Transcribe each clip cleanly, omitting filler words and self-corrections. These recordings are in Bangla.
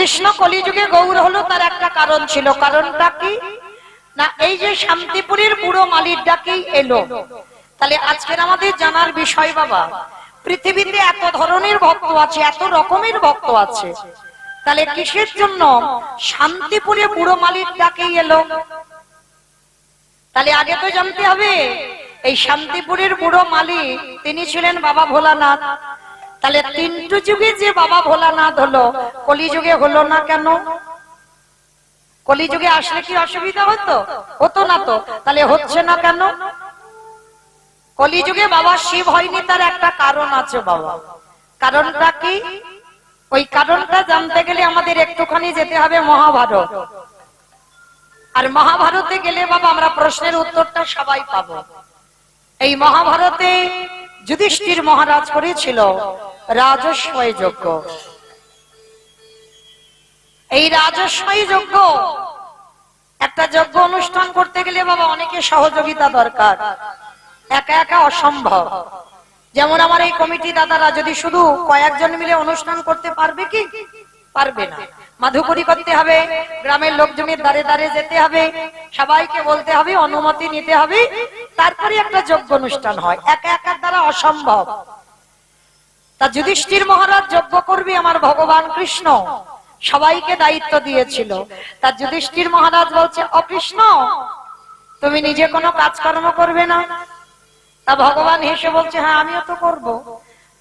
কৃষ্ণ কলিযুগে গৌর হলো তার একটা কারণ ছিল। কারণটা কি না, এই যে শান্তিপুরের বুড়ো মালির ডাকেই এলো। তাহলে আজকের আমাদের জানার বিষয় বাবা, পৃথিবীতে এত ধরনের ভক্ত আছে, এত রকমের ভক্ত আছে, তাহলে কিসের জন্য শান্তিপুরে বুড়ো মালির ডাকেই এলো? তাহলে আগে তো জানতে হবে এই শান্তিপুরের বুড়ো মালিক তিনি ছিলেন বাবা ভোলানাথ। তাহলে তিনটু যুগে যে বাবা ভোলানাথ হলো, কলিযুগে হলো না কেন? কলিযুগে আসলে কি অসুবিধা হতো? হতো না তো, তাহলে হচ্ছে না কেন? কলিযুগে বাবা শিব হয়নি, তার একটা কারণ আছে বাবা। কারণটা কি? ওই কারণটা জানতে গেলে আমাদের একটুখানি যেতে হবে মহাভারত। আর মহাভারতে গেলে বাবা আমরা প্রশ্নের উত্তরটা সবাই পাবো। এই মহাভারতে যুধিষ্ঠির মহারাজ করেছিল রাজস্বয় যজ্ঞ। এই রাজস্বয় যজ্ঞ, একটা যজ্ঞ অনুষ্ঠান করতে গেলে বাবা অনেকের সহযোগিতা দরকার, একা একা অসম্ভব। যেমন আমার এই কমিটি দাদারা যদি শুধু কয়েকজন মিলে অনুষ্ঠান করতে পারবে কি? পারবে না। মাধুকরী করতে হবে, গ্রামের লোকজনের দ্বারে দ্বারে যেতে হবে, সবাইকে বলতে হবে, অনুমতি নিতে হবে, তারপরে একটা যজ্ঞ অনুষ্ঠান হয়। একা একার দ্বারা অসম্ভব। তা যুধিষ্ঠির মহারাজ যজ্ঞ করবে আমার ভগবান কৃষ্ণ, সবাইকে দায়িত্ব দিয়েছিল। তা যুধিষ্ঠির মহারাজ বলছে, ও কৃষ্ণ, তুমি নিজে কোনো কাজকর্ম করবে না? তা ভগবান হেসে বলছে, হ্যাঁ আমিও তো করব।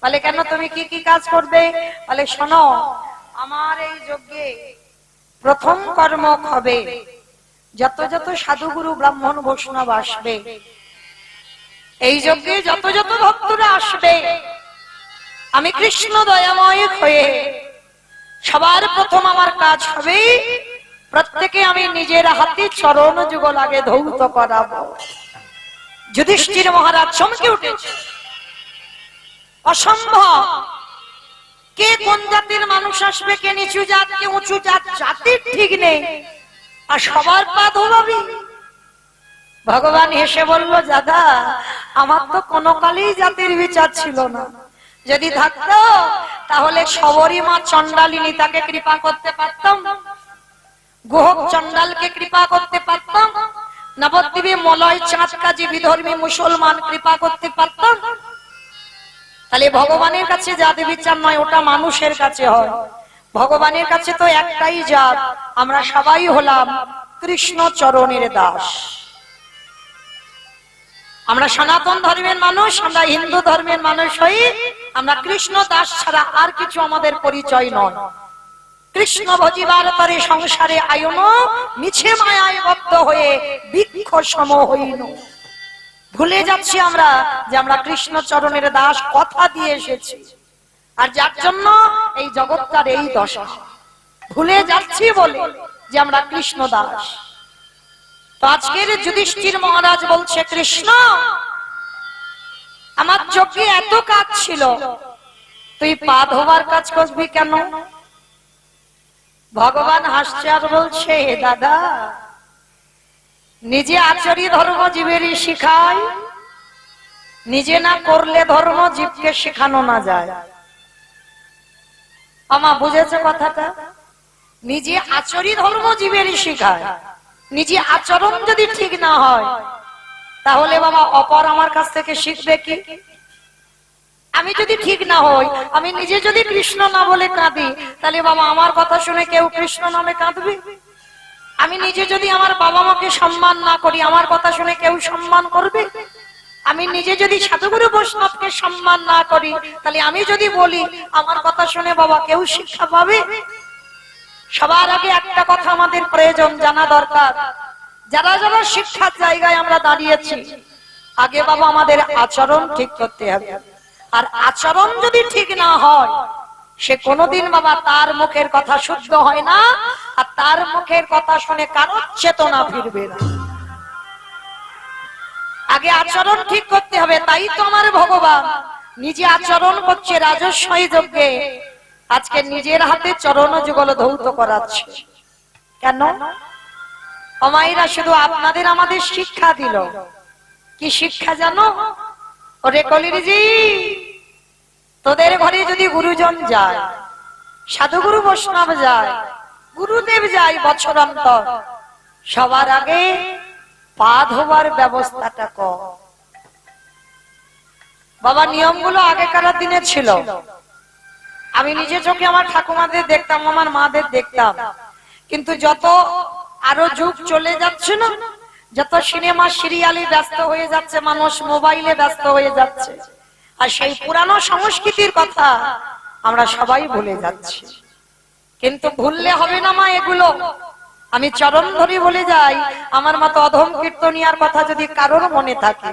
বলে কেন, তুমি কি কি কাজ করবে? বলে শোনো, আমার এই যজ্ঞে প্রথম কর্ম হবে যত যত সাধুগুরু ব্রাহ্মণ বৈষ্ণব আসবে, এই যজ্ঞে যত যত ভক্তরা আসবে, আমি কৃষ্ণ দয়াময় হয়ে সবার প্রথম আমার কাজ হবে প্রত্যেকে আমি নিজের হাতে চরণ যুগল আগে ধৌত করাবো। যুধিষ্ঠির মহারাজ চমকে উঠেছে, অসম্ভব! কে কোন জাতির মানুষ আসবে, কে নিচু জাত, কে উঁচু জাত, জাতির ঠিক নেই, আর সবার পা ধোবাবি? ভগবান হেসে বলল, দাদা আমার তো কোনো কালেই জাতির বিচার ছিল না। যদি থাকতো তাহলে সবরী মা চন্ডালিনী তাকে কৃপা করতে পারতাম, গোহক চন্ডালকে কৃপা করতে পারতাম, নবদ্বীপে মলয় চাঁদ কাজী বিধর্মী মুসলমান কৃপা করতে পারতাম। তাহলে ভগবানের কাছে জাতি বিচার নয়, ওটা মানুষের কাছে হয়। ভগবানের কাছে তো একটাই জাত, আমরা সবাই হলাম কৃষ্ণ চরণের দাস। আমরা সনাতন ধর্মের মানুষ, আমরা হিন্দু ধর্মের মানুষ হই, আমরা কৃষ্ণ দাস ছাড়া আর কিছু আমাদের পরিচয় নয়। কৃষ্ণ ভজিবার তরে সংসারে আয়ন, মিছে মায়ায় বদ্ধ হয়ে বৃক্ষ সম হইন। ভুলে যাচ্ছি আমরা যে আমরা কৃষ্ণ চরণের দাস, কথা দিয়ে এসেছি, আর যার জন্য এই জগৎটার এই দশা। ভুলে যাচ্ছি বলে যে আমরা কৃষ্ণ দাস। তো আজকের যুধিষ্ঠির মহারাজ বলছে, কৃষ্ণ আমার যজ্ঞে এত কাজ ছিল, তুই পা ধোবার কাজ করবি কেন? ভগবান হাসছে আর বলছে, দাদা নিজে আচরি ধর্ম জীবেরই শিখায়, নিজে না করলে ধর্ম জীবকে শেখানো না যায়। আমা বুঝেছে কথাটা? নিজে আচরি ধর্ম জীবেরই শিখায়, নিজে আচরণ যদি ঠিক না হয় তাহলে বাবা অপর আমার কাছ থেকে শিখবে কি? আমি যদি ঠিক না হই, আমি নিজে যদি কৃষ্ণ না বলে কাঁদি, তাহলে বাবা আমার কথা শুনে কেউ কৃষ্ণ নামে কাঁদবে? আমি নিজে যদি আমার বাবা মাকে সম্মান না করি, আমার কথা শুনে কেউ সম্মান করবে? আমি নিজে যদি সাধুগুরু বৈষ্ণবকে সম্মান না করি, তাহলে আমি যদি বলি, আমার কথা শুনে বাবা কেউ শিক্ষা পাবে? সবার আগে একটা কথা আমাদের প্রয়োজন, জানা দরকার, যারা যারা শিক্ষার জায়গায় আমরা দাঁড়িয়েছি, আগে বাবা আমাদের আচরণ ঠিক করতে হবে। আর আচরণ যদি ঠিক না হয়, সে কোনোদিন বাবা তার মুখের কথা শুদ্ধ হয় না, আর তার মুখের কথা শুনে কারো চেতনা ফিরবে না। আগে আচরণ ঠিক করতে হবে। তাই তো আমার ভগবান নিজে আচরণ করছে রাজস্বয় যজ্ঞে, আজকে নিজের হাতে চরণ যুগল ধৌত করাচ্ছে। কেন? অমাইরা শুধু আপনাদের আমাদের শিক্ষা দিল। কি শিক্ষা জানো? ওরে কলিরিজি, তোদের ঘরে যদি গুরুজন যায়, সাধুগুরু বৈষ্ণব যায়, গুরুদেব যায় বছরান্তর, সবার আগে পা ধোবার ব্যবস্থাটা কর। বাবা নিয়মগুলো আগেকার দিনে ছিল, আমি নিজে চোখে আমার ঠাকুমাদের দেখতাম, আমার মাদের দেখতাম, কিন্তু যত আরো যুগ চলে যাচ্ছে না, যত সিনেমা সিরিয়ালে ব্যস্ত হয়ে যাচ্ছে মানুষ, মোবাইলে ব্যস্ত হয়ে যাচ্ছে, আর সেই পুরানো সংস্কৃতির কথা আমরা সবাই ভুলে যাচ্ছি। কিন্তু ভুললে হবে না মা এগুলো। আমি চরণ ধরে বলে যাই, আমার মতো অধম কীর্তনিয়ার কথা যদি কারোর মনে থাকে,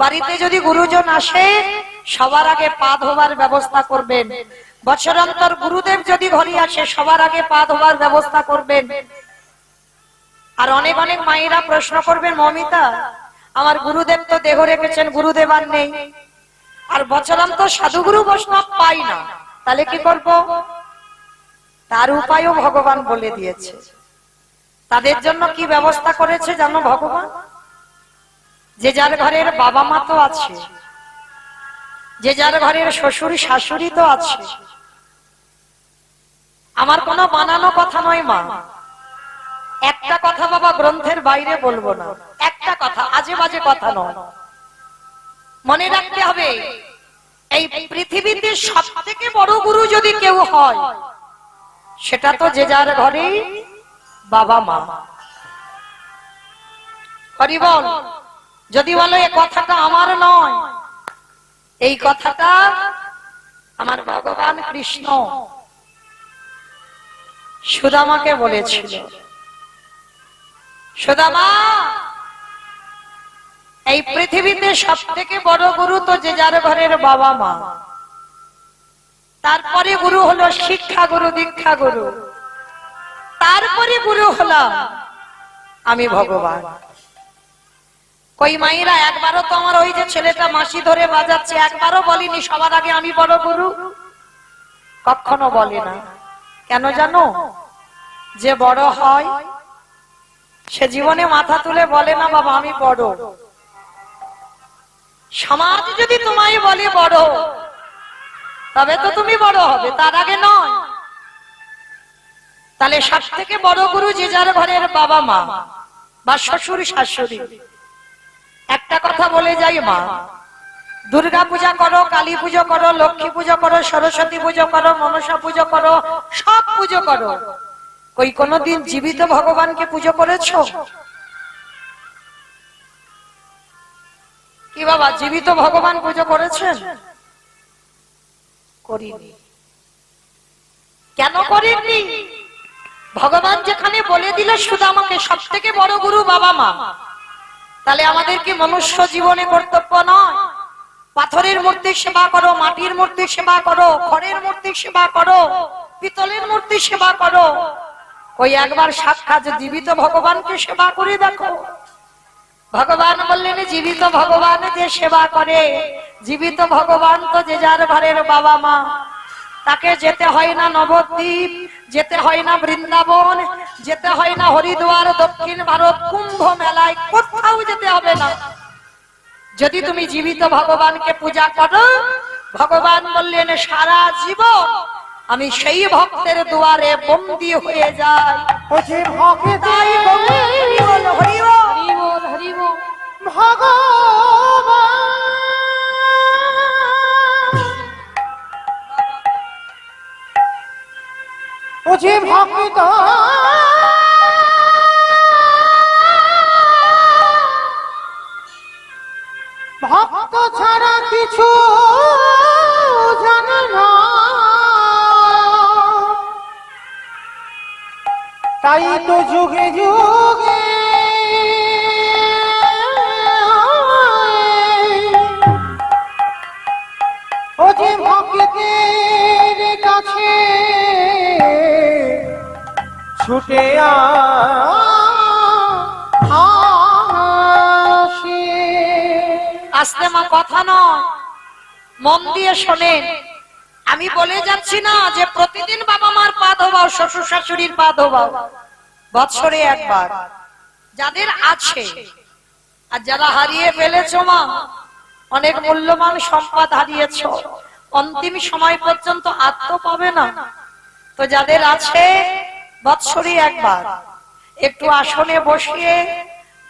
বাড়িতে যদি গুরুজন আসে সবার আগে পা ধোবার ব্যবস্থা করবেন। বছরান্তর গুরুদেব যদি ঘরে আসে সবার আগে পা ধোবার ব্যবস্থা করবেন। আর অনেক অনেক মায়েরা প্রশ্ন করবেন, মমিতা আমার গুরুদেব তো দেহ রেখেছেন, গুরুদেব আর নেই, আর বছরান্তর সাধুগুরু বৈষ্ণব পাই না, তাহলে কি করব? তার উপায়ও ভগবান বলে দিয়েছে। তাদের জন্য কি ব্যবস্থা করেছে জানো ভগবান? যে যার ঘরের বাবা মা তো আছে, যে যার ঘরের শ্বশুর শাশুড়ি তো আছে। আমার কোনো বানানো কথা নয় মা, একটা কথা বাবা গ্রন্থের বাইরে বলবো না, একটা কথা, আজে বাজে কথা নয়। মনে রাখতে হবে, এই পৃথিবীতে সব থেকে বড় গুরু যদি কেউ হয়, সেটা তো যে যার ঘরে বাবা মা। হরি বল। যদি বলো এই কথাটা আমার নয়, এই কথাটা আমার ভগবান কৃষ্ণ সুদামাকে বলেছিল। সুদামা, এই পৃথিবীতে সব থেকে বড় গুরু তো যে যার ঘরের বাবা মা, তারপরে গুরু হলো শিক্ষা গুরু, দীক্ষা গুরু, তারপরে গুরু হলাম আমি ভগবান। কই মাইরা একবারও তো আমার ওই যে ছেলেটা মাসি ধরে বাজাচ্ছে, একবারও বলিনি সবার আগে আমি বড় গুরু? কখনো বলে না। কেন জানো? যে বড় হয় সে জীবনে মাথা তুলে বলে না বাবা আমি বড়। সমাজ যদি তোমায় বলে বড়, তবে তো তুমি বড় হবে, তার আগে নয়। তাহলে সব থেকে বড় গুরু যে যার ঘরের বাবা মা বা শ্বশুর শাশুড়ি। একটা কথা বলে যাই মা, দুর্গা পূজা করো, কালী পুজো করো, লক্ষ্মী পুজো করো, সরস্বতী পুজো করো, মনসা পুজো করো, সব পুজো করো, কই কোনদিন জীবিত ভগবানকে পুজো করেছো? কি বাবা জীবিত ভগবান পুজো করেছেন? করিনি। কেন করেননি? ভগবান যেখানে বলে দিল সুদামাকে সব থেকে বড় গুরু বাবা মা, তাহলে আমাদের কি মনুষ্য জীবনে কর্তব্য নয়? পাথরের মূর্তির সেবা করো, মাটির মূর্তির সেবা করো, খড়ের মূর্তির সেবা করো, পিতলের মূর্তির সেবা করো, ওই একবার সাক্ষাৎ জীবিত ভগবানকে সেবা করে দেখো। ভগবান বললেন জীবিত ভগবান যে সেবা করে, জীবিত ভগবান তো যে যার ঘরের বাবা মা, তাকে যেতে হয় না নবদ্বীপ, যেতে হয় না বৃন্দাবন, যেতে হয় না হরিদ্বার, দক্ষিণ ভারত, কুম্ভ মেলায়, কোথাও যেতে হবে না। যদি তুমি জীবিত ভগবানকে পূজা করো, ভগবান বললেন সারা জীবন আমি সেই ভক্তের দুয়ারে বন্দী হয়ে যাই। ভগবান ভক্ত ছাড়া কিছু জানে না, তাই তো যুগে যুগে ও যে ভক্তের কাছে ছুটে আসতে মা কথা নয়, মন দিয়ে শোনেন। আমি বলে যাচ্ছি না যে প্রতিদিন বাবা মার পা ধোবাও, শ্বশুর শাশুড়ির পা ধোবাও, বছরে একবার। যাদের আছে আর যারা হারিয়ে ফেলেছো মা, অনেক মূল্যবান সম্পদ হারিয়েছো, অন্তিম সময় পর্যন্ত আর তো পাবে না। তো যাদের আছে বৎসরে একবার একটু আসনে বসিয়ে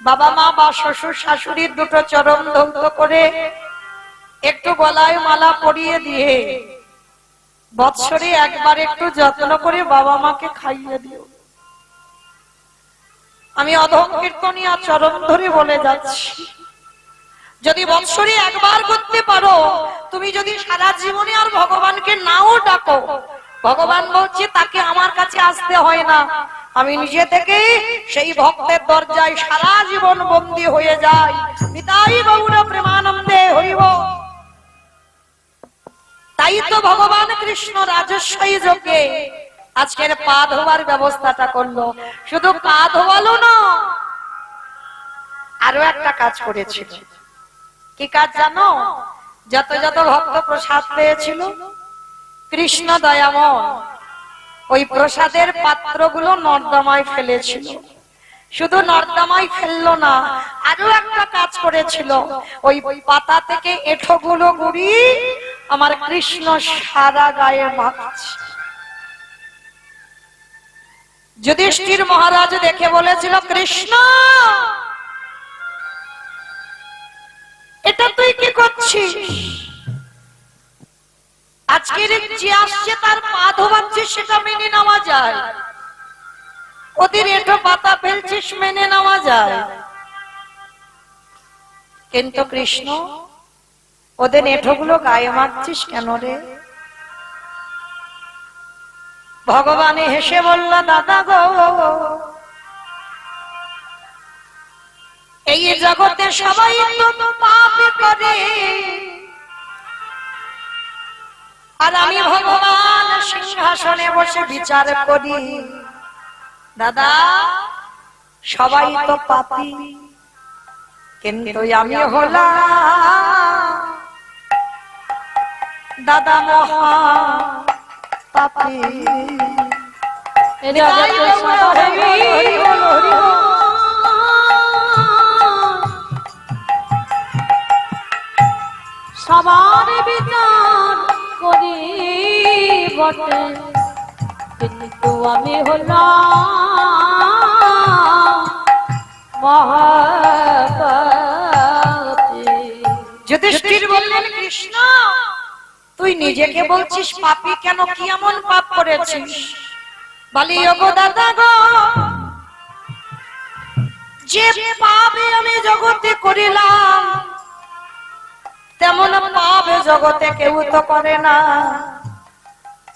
বাবা মা বা শ্বশুর শাশুড়ির দুটো চরণ ধৌত করে একটু গলায় মালা পরিয়ে দিয়ে বৎসরে একবার একটু যত্ন করে বাবা মাকে খাইয়ে দিও। আমি অধম কীর্তনিয়া চরণ ধরে বলে যাচ্ছি, যদি বৎসরে একবার করতে পারো, তুমি যদি সারা জীবনে আর ভগবানকে নাও ডাকো, ভগবান বলছে তাকে আমার কাছে আসতে হয় না, আমি নিজে থেকে সেই ভক্তের দরজায় সারা জীবন বন্দী হয়ে যাই। নিতাই গৌর প্রেমানন্দে হরিব। তাই তো ভগবান কৃষ্ণ রাজস্বী যোগে আজকের পা ধোয়ার ব্যবস্থাটা করলো। শুধু পা ধোয়ালো না, আরো একটা কাজ করেছিল। কি কাজ জানো? যত যত ভক্ত প্রসাদ পেয়েছিল, কৃষ্ণ দয়াময় ওই প্রসাদের পাত্রগুলো নর্দমায় ফেলেছিল। শুধু নর্দমায় ফেললো না, আরো একটা কাজ করেছিল। ওই পাতা থেকে এঁঠোগুলো গুড়ি আমার কৃষ্ণ সারা গায়ে মাখছে। যুধিষ্ঠির মহারাজ দেখে বলেছিল, কৃষ্ণ এটা তুই কি করছিস? আজকের যে আসছে তার পা ধোয়াচ্ছিস, সেটা মেনে নেওয়া যায়। ওদের এঁঠো পাতা ফেলছিস, মেনে নেওয়া যায়। কিন্তু কৃষ্ণ ওদের এঁঠোগুলো গায়ে মাখছিস কেন রে? ভগবান হেসে বলল, দাদা গো, এই জগতে সবাই তো পাপ করে, আর আমি ভগবান সিংহাসনে বসে বিচার করি। দাদা সবাই তো পাপী, কিন্তু আমি হলাম দাদা মহা পাপী। সবার বিচার করি বটে, কিন্তু আমি হলাম মহাপাপী। যুধিষ্ঠির বললেন, কৃষ্ণ তুই নিজেকে বলছিস পাপী কেন? কি এমন পাপ করেছিস? বলি, ওগো দাদা গো, যে পাপে আমি জগতে করিলাম, তেমন পাপ জগতে কেউ তো করে না।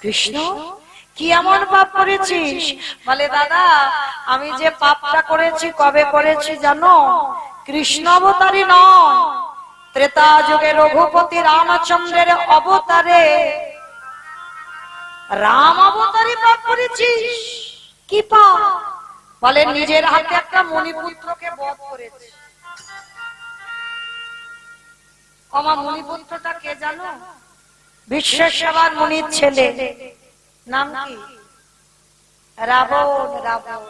কৃষ্ণ কি এমন পাপ করেছিস? বলে, দাদা আমি যে পাপটা করেছি কবে করেছি জানো? কৃষ্ণ অবতারী নয়, ত্রেতা যুগে রঘুপতি রামচন্দ্রের অবতারে রাম অবতারী পাপ করেছিস। কি পাপ? বলে, নিজের হাতে একটা মণিপুত্রকে বধ করেছি। আমার মণিপুত্রটা কে জানো? বিশ্বেশ্বর মুনির ছেলে, নাম কি? রাবণ। রাবণ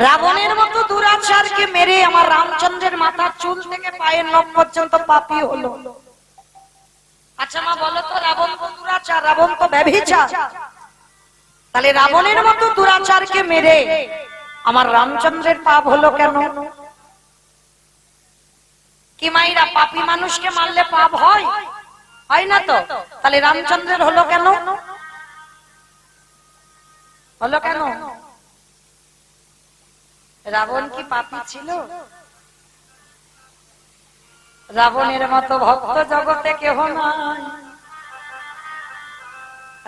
রাবণের মতো দুরাচারকে মেরে আমার রামচন্দ্রের মাথার চুল থেকে পায়ের নখ পর্যন্ত পাপী হলো। আচ্ছা মা বলো তো, রাবণ তো দুরাচার, রাবণ তো ব্যভিচার, তাহলে রাবণের মতো দুরাচারকে মেরে আমার রামচন্দ্রের পাপ হলো কেন? কি মাইরা, পাপী মানুষকে মারলে পাপ হয়? হয় না তো। তাহলে রামচন্দ্রের হলো কেন? হলো কেন? রাবণ কি পাপী ছিল? রাবণের মতো ভক্ত জগতে কেহ নাই।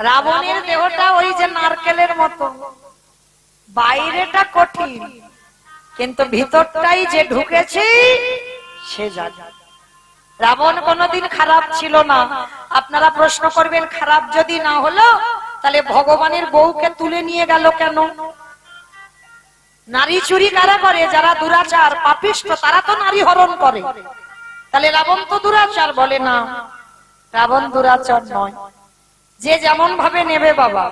রাবণের দেহটা ওই যে নারকেলের মতো, বাইরেটা কঠিন, কিন্তু ভিতরটাই যে ঢুকেছে সে জানে। রাবণ কোনদিন খারাপ ছিল না। আপনারা প্রশ্ন করবেন, খারাপ যদি না হলো তাহলে ভগবানের বউকে তুলে নিয়ে গেল কেন? নারী চুরি কারা করে? যারা দুরাচার পাপিষ্ঠ, তারা তো নারী হরণ করে। তাহলে রাবণ তো দুরাচার? বলে না, রাবণ দুরাচার নয়। যে যেমন ভাবে নেবে বাবা।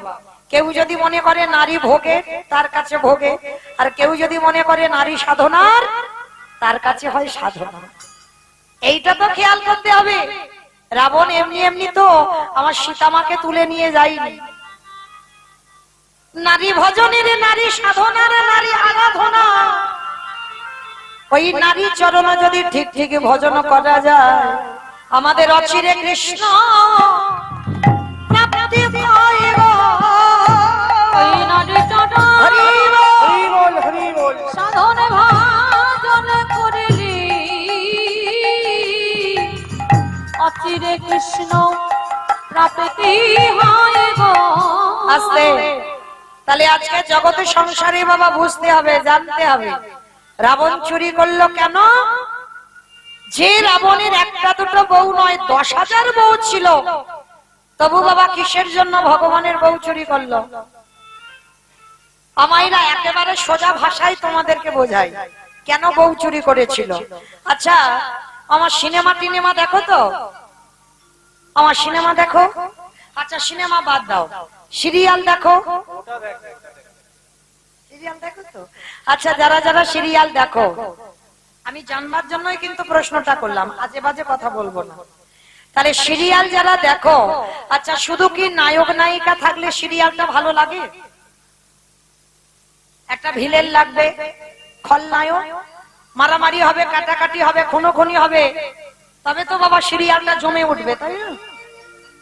কেউ যদি মনে করে নারী ভোগে, তার কাছে ভোগে, আর কেউ যদি মনে করে নারী সাধনার, তার কাছে হয় সাধনা। এইটা তো খেয়াল করতে হবে। রাবণ এমনি এমনি তো আমার সীতামাকে তুলে নিয়ে যায়নি। নারী ভজনের নারী সাধনার নারী আরাধনা, ওই নারী চরণ যদি ঠিক ঠিক ভজন করা যায়, আমাদের অচিরে কৃষ্ণ প্রাপ্তি হয় গো। ওই নারী চরণ হরি বল। হরি বল, হরি বল। সাধন ভাজন করিলি, অচিরে কৃষ্ণ প্রাপ্তি হয় গো। আস্তে, তাহলে আজকে জগতে সংসারে বাবা বুঝতে হবে, জানতে হবে রাবণ চুরি করলো কেন। যে রাবণের একটা দুটো বউ নয় 10,000 বউ ছিল, তবু বাবা কিসের জন্য ভগবানের বউ চুরি করলো? আমাইরা একেবারে সোজা ভাষায় তোমাদেরকে বোঝাই কেন বউ চুরি করেছিল। আচ্ছা, আমার সিনেমা টিনেমা দেখো তো? আমার সিনেমা দেখো? আচ্ছা সিনেমা বাদ দাও, সিরিয়াল দেখো? সিরিয়াল দেখো তো? আচ্ছা, যারা যারা সিরিয়াল দেখো, আমি জানবার জন্যই কিন্তু প্রশ্নটা করলাম, আজে বাজে কথা বলবো না। তাহলে সিরিয়াল যারা দেখো, আচ্ছা শুধু কি নায়ক নায়িকা থাকলে সিরিয়ালটা ভালো লাগে? একটা ভিলেন লাগবে, খলনায়ক, মারামারি হবে, কাটাকাটি হবে, খুনোখুনি হবে, তবে তো বাবা সিরিয়ালটা জমে উঠবে, তাই না?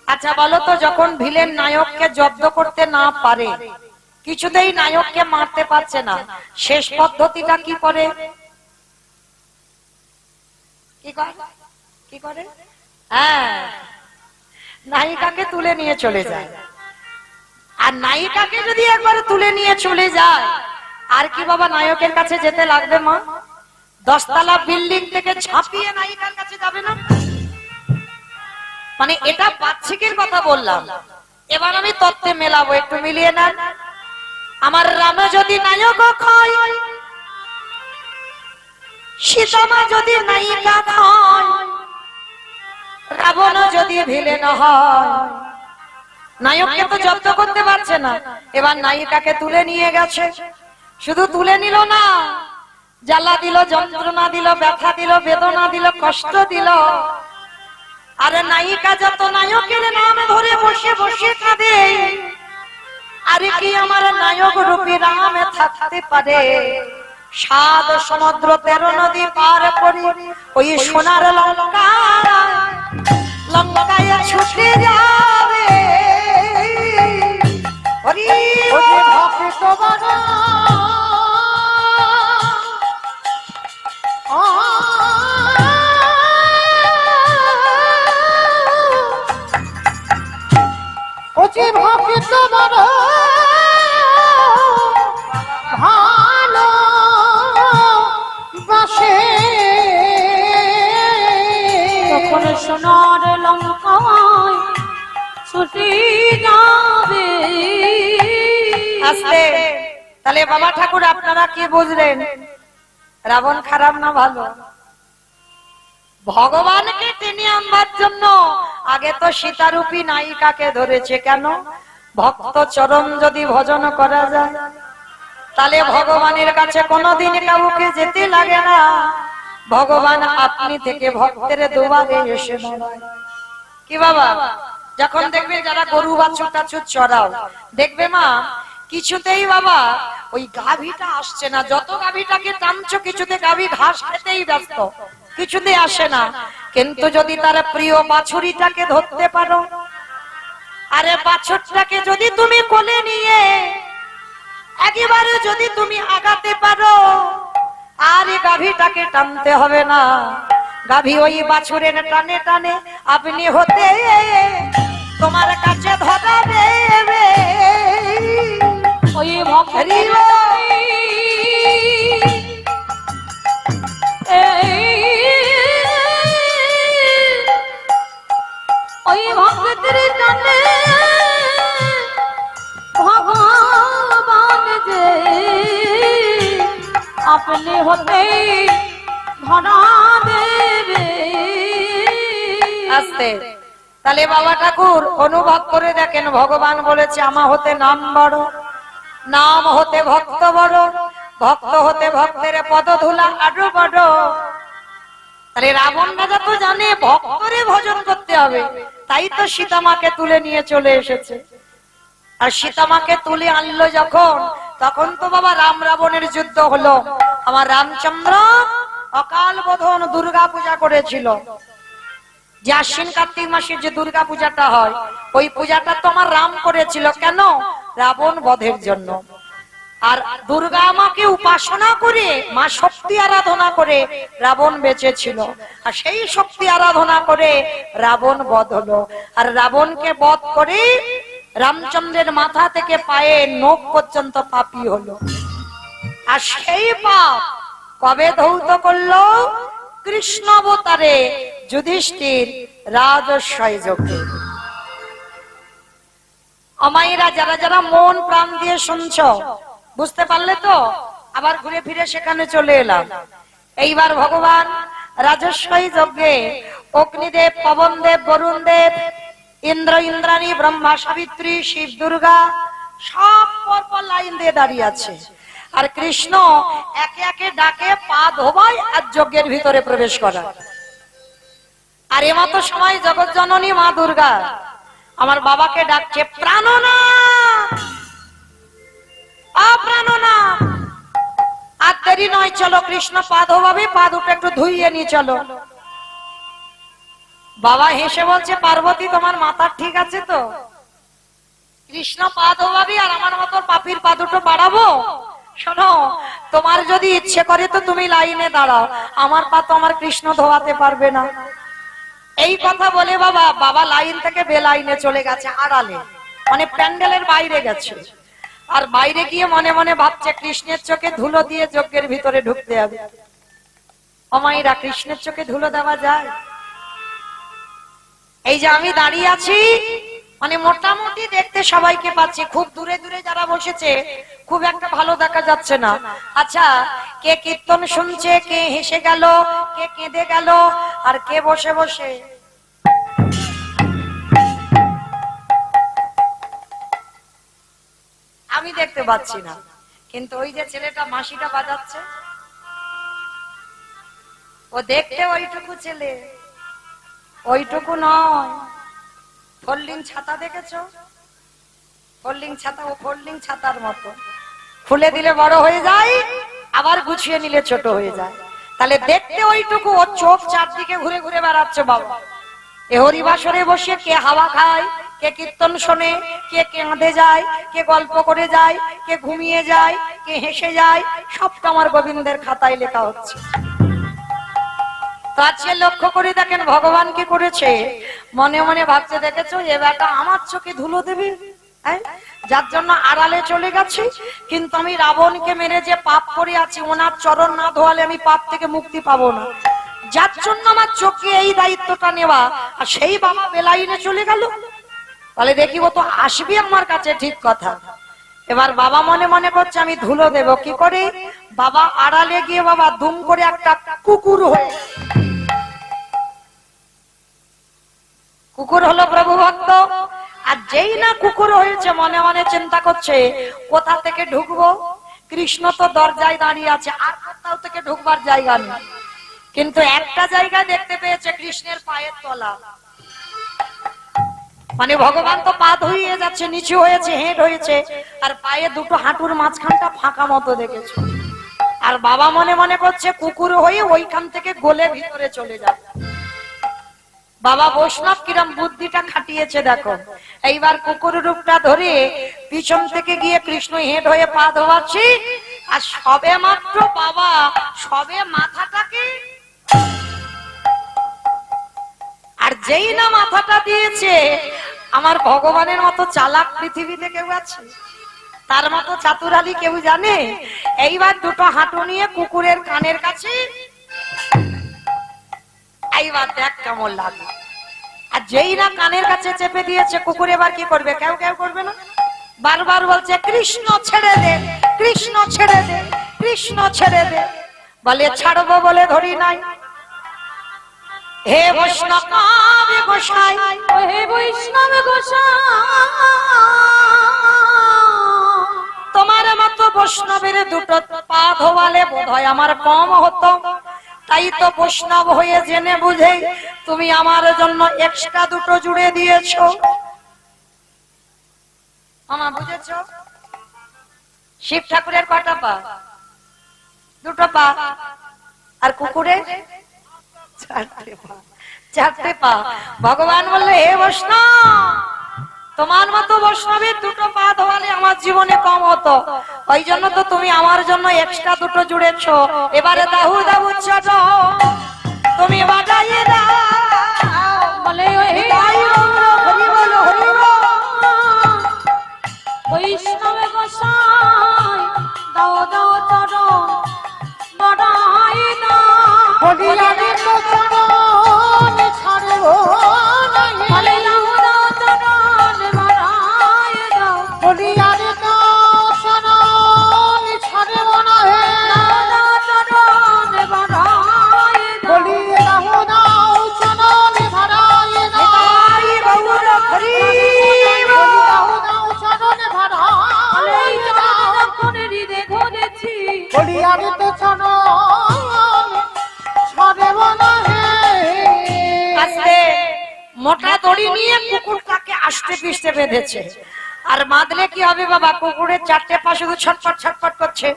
আচ্ছা বলো তো, যখন ভিলেন নায়ককে জব্দ করতে না পারে, কিছুতেই নায়ককে মারতে পারছে না, শেষ পদ্ধতিটা কি করে? কি করে? হ্যাঁ, নায়িকাকে তুলে নিয়ে চলে যায়। আর নায়িকাকে যদি একবার তুলে নিয়ে চলে যায়, আর কি বাবা নায়কের কাছে যেতে লাগবে? মা 10 তলা বিল্ডিং থেকে ঝাঁপিয়ে নায়িকার কাছে যাবে না? মানে এটা বাচ্চিকের কথা বললাম, এবার আমি তত্ত্বে মেলাবো, একটু মিলিয়ে নেন। আমার রাম যদি নায়ক হয়, সীতামা যদি নায়িকা হয়, রাবণ যদি ভিলেন হয়, নায়ককে তো জব্দ করতে পারছে না, এবার নায়িকাকে তুলে নিয়ে গেছে। শুধু তুলে নিল না, জ্বালা দিল, যন্ত্রণা দিল, ব্যথা দিল, বেদনা দিল, কষ্ট দিল। আরে নায়িকা যত নায়কের নাম ধরে বসে বসে কাঁদে, আরে কি আমার নায়ক রূপী রামে থাকতে পারে? 7 সমুদ্র 13 নদী পার করে ওই সোনার লঙ্কায় ছুটে যাবে। হরি ও যে ভক্ত বাবা, ও যে ভক্ত বাবা ভালো বাসে, তখন সোনার লঙ্কায় ছুটে যাবে। আস্তে, তাহলে বাবা ঠাকুর আপনারা কি বুঝলেন? রাবণ খারাপ না ভালো? ভগবানকে টেনে আনবার জন্য আগে তো সীতারূপী নায়িকাকে ধরেছে। কেন? ভক্ত চরণ যদি ভজন করা যায়, তাহলে ভগবানের কাছে কোনোদিন কাউকে যেতে লাগে না, ভগবান আপনি থেকে ভক্তের দুয়ারে এসে দাঁড়ায়। কি বাবা, যখন দেখবে যারা গরু বাছুর টাছুর চড়াও, দেখবে মা কিছুতেই বাবা ওই গাভীটা আসছে না, যত গাভীটাকে টানছো কিছুতে গাভী ঘাস খেতেই ব্যস্ত, কিছুতে আসে না। কিন্তু যদি তার প্রিয় বাছুরিটাকে ধরতে পারো, আরে বাছুরটাকে যদি তুমি কোলে নিয়ে একেবারে যদি তুমি আগাতে পারো, আর এই গাভীটাকে টানতে হবে না, গাভী ওই বাছুরের টানে টানে আপনি হতে তোমার কাছে ধরাবে। ওই ভক্তের ওই ভক্তের টানে ভগবান যে আপনি হতে ধরা দেবে। আস্তে, তাহলে বাবা ঠাকুর অনুভব করে দেখেন, ভগবান বলেছে আমা হতে নাম বড়, নাম হতে ভক্ত বড়, ভক্ত হতে ভক্তের পদধূলা আরো বড়। তাহলে রাবণ রাজা তো জানে ভক্তরে ভজন করতে হবে, তাই তো সীতামাকে তুলে নিয়ে চলে এসেছে। আর সীতামাকে তুলে আনলো যখন, তখন তো বাবা রাম রাবণের যুদ্ধ হলো। আমার রামচন্দ্র অকাল বোধন দুর্গা পূজা করেছিল, যে আশ্বিন কার্তিক মাসে যে দুর্গা পূজাটা হয়, ওই পূজাটা তো আমার রাম করেছিল। কেন? রাবণ বধের জন্য। আর দুর্গা মাকে উপাসনা করে, মা শক্তি আরাধনা করে রাবণ বেঁচে ছিল। আর সেই শক্তি আরাধনা করে রাবণ বধ হলো। আর রাবণকে বধ করে রামচন্দ্রের মাথা থেকে পায়ে নখ পর্যন্ত পাপী হলো। আর সেই পাপ কবে ধৌত করলো? কৃষ্ণ অবতারে যুধিষ্ঠির রাজস্বয় যজ্ঞে। অমাইরা যারা যারা মন প্রাণ দিয়ে শুনছ, বুঝতে পারলে তো? আবার ঘুরে ফিরে সেখানে চলে এলাম। এইবার ভগবান রাজস্বয় যজ্ঞে অগ্নিদেব, পবনদেব, বরুণদেব, ইন্দ্র, ইন্দ্রাণী, ব্রহ্মা, সাবিত্রী, শিব, দুর্গা সব পরপর লাইন দিয়ে দাঁড়িয়ে আছে। আর কৃষ্ণ একে একে ডাকে পা ধোবায় আর যজ্ঞের ভিতরে প্রবেশ করা। আর এমতো সময় জগৎ জননী মা দুর্গা আমার বাবাকে ডাকছে, প্রাণনাথ, প্রাণনাথ। আর দেরি নয়, চলো কৃষ্ণ পা ধোবাবে, পা দুটো একটু ধুইয়ে নিয়ে চলো। বাবা হেসে বলছে, পার্বতী তোমার মাথা ঠিক আছে তো? কৃষ্ণ পা ধোবাবি আর আমার মতো পাপির পা দুটো বাড়াবো? শোনো, তোমার যদি ইচ্ছে করে তো তুমি লাইনে দাঁড়াও, আমার পা তো আমার কৃষ্ণ ধোয়াতে পারবে না। এই কথা বলে বাবা লাইন থেকে বেলাইনে চলে গেছে, আড়ালে, মানে প্যান্ডেলের বাইরে গেছে। আর বাইরে গিয়ে মনে মনে ভাবছে কৃষ্ণের চোখে ধুলো দিয়ে যজ্ঞের ভিতরে ঢুকতে হবে। অমাইরা, কৃষ্ণের চোখে ধুলো দেওয়া যায়? এই যে আমি দাঁড়িয়ে আছি, মানে মোটামুটি দেখতে সবাইকে পাচ্ছি, খুব দূরে দূরে যারা বসেছে খুব একটা ভালো দেখা যাচ্ছে না। আচ্ছা, কে কীর্তন শুনছে, কে হেসে গেল, কে কেঁদে গেল, আর কে বসে বসে আমি দেখতে পাচ্ছি না। কিন্তু ওই যে ছেলেটা মাসিটা বাজাচ্ছে, ও দেখতে ওইটুকু ছেলে, ওইটুকু নয়। ফোল্ডিং ছাতা দেখেছো? ফোল্ডিং ছাতা, ও ফোল্ডিং ছাতার মতো, খুলে দিলে বড় হয়ে যায়, আবার গুছিয়ে নিলে ছোট হয়ে যায়। তাহলে দেখতে ওইটুকু, ওর চোখ চারদিকে ঘুরে ঘুরে বেড়াচ্ছে বাবা। এ হরিবাসরে বসে কে হাওয়া খায়, কে কীর্তন শোনে, কে কাঁদে যায়, কে গল্প করে যায়, কে ঘুমিয়ে যায়, কে হেসে যায়, সবটা আমার গোবিন্দের খাতায় লেখা হচ্ছে। তাছে লক্ষ্য করে দেখেন ভগবান কি করেছে। মনে মনে ভাবছে, দেখেছো এ বেটা আমার চোখে ধুলো দেবে, যার জন্য আড়ালে চলে গেছি। কিন্তু আমি রাবণকে মেরে যে পাপ করে আছি, ওনার চরণ না ধোয়ালে আমি পাপ থেকে মুক্তি পাবো না, যার জন্য আমার চোখে এই দায়িত্বটা নেওয়া। আর সেই বাবা বেলাইনে চলে গেল। তাহলে দেখি ও তো আসবি আমার কাছে, ঠিক কথা। এবার বাবা মনে মনে করছে আমি ধুলো দেব কি করে। বাবা আড়ালে গিয়ে বাবা দুম করে একটা কুকুর হয়ে, কুকুর হলো প্রভু ভক্ত। আর যেই না কুকুর হয়েছে, মনে মনে চিন্তা করছে কোথা থেকে ঢুকবো। কৃষ্ণ তো দরজায় দাঁড়িয়ে আছে, আর কোথাও থেকে ঢুকবার জায়গা নেই। কিন্তু একটা জায়গায় দেখতে পেয়েছে কৃষ্ণের পায়ের তলা, মানে ভগবান তো পা ধুইয়ে যাচ্ছে, নিচু হয়েছে, হেঁট হয়েছে, আর পায়ে দুটো হাঁটুর মাঝখানটা ফাঁকা মতো দেখেছে। আর বাবা মনে মনে করছে কুকুর হয়ে ওইখান থেকে গলে ভিতরে চলে যাবে। বাবা বৈষ্ণব কিরম বুদ্ধিটা খাটিয়েছে দেখো। এইবার কুকুর রূপটা ধরে পিছন থেকে গিয়ে কৃষ্ণ হেঁট হয়ে পা ধোয়াচ্ছে। আর সবে মাত্র বাবা সবে মাথাটাকে, আর যেই না মাথাটা দিয়েছে, আমার ভগবানের মতো চালাক পৃথিবীতে কেউ আছে? তার মতো চাতুরালি কেউ জানে? এইবার দুটো হাঁটু নিয়ে কুকুরের কানের কাছে, এইবার দেখ কেমন লাগে। আর যেই না কানের কাছে চেপে দিয়েছে, কুকুর এবার কি করবে? কেউ কেউ করবে না, বারবার বলছে কৃষ্ণ ছেড়ে দে, কৃষ্ণ ছেড়ে দে, কৃষ্ণ ছেড়ে দে। বলে ছাড়বো বলে ধরি নাই। হে বৈষ্ণব গোসাই, হে বৈষ্ণব গোসাই, তোমার মতো বৈষ্ণবের দুটো পা ধোয়ালে বোধ হয় আমার কম হতো। তাই তো বৈষ্ণব হয়ে জেনে বুঝে তুমি আমার জন্য এক্সট্রা দুটো জুড়ে দিয়েছো। মামা বুঝেছো? শিব ঠাকুরের কটা পা? দুটো পা। আর কুকুরের চারটে পা। চারটে পা। ভগবান বললে হে বৈষ্ণব, তোমার মতো বৈষ্ণবের দুটো পা ধোয়ালে আমার জীবনে কম হতো, ওই জন্য তো তুমি আমার জন্য এক্সট্রা দুটো জুড়েছো। এবারে দাহু দাহু ছোট তুমি বাজাইয়ে দাও। বলে হে হরি বলো, হরি বলো। বৈষ্ণব গোসাই দাও দাও চরণ বড়াই দাও। বলি আমি তো চরণ ছাড়ব নাহি। বলে দাও দাও চরণ বড়াই দাও। বলি আমি তো চরণ ছাড়ব নাহি। দাও দাও চরণ বড়াই দাও। বলি দাও দাও চরণ ভরাই দাও। হরি গৌর হরি বলো। বলি দাও দাও চরণ ভরাই এই দাও। চরণ যখন হৃদে ধরেছি, বলি আমি তো চরণ ছাড়ব নাহি। আস্তে মোটা দড়ি নিয়ে কুকুরটাকে আষ্টে পিষ্টে বেঁধেছে। আর বাঁধলে কি হবে বাবা? কুকুরের চারটে পা শুধু ছটফট ছটফট করছে।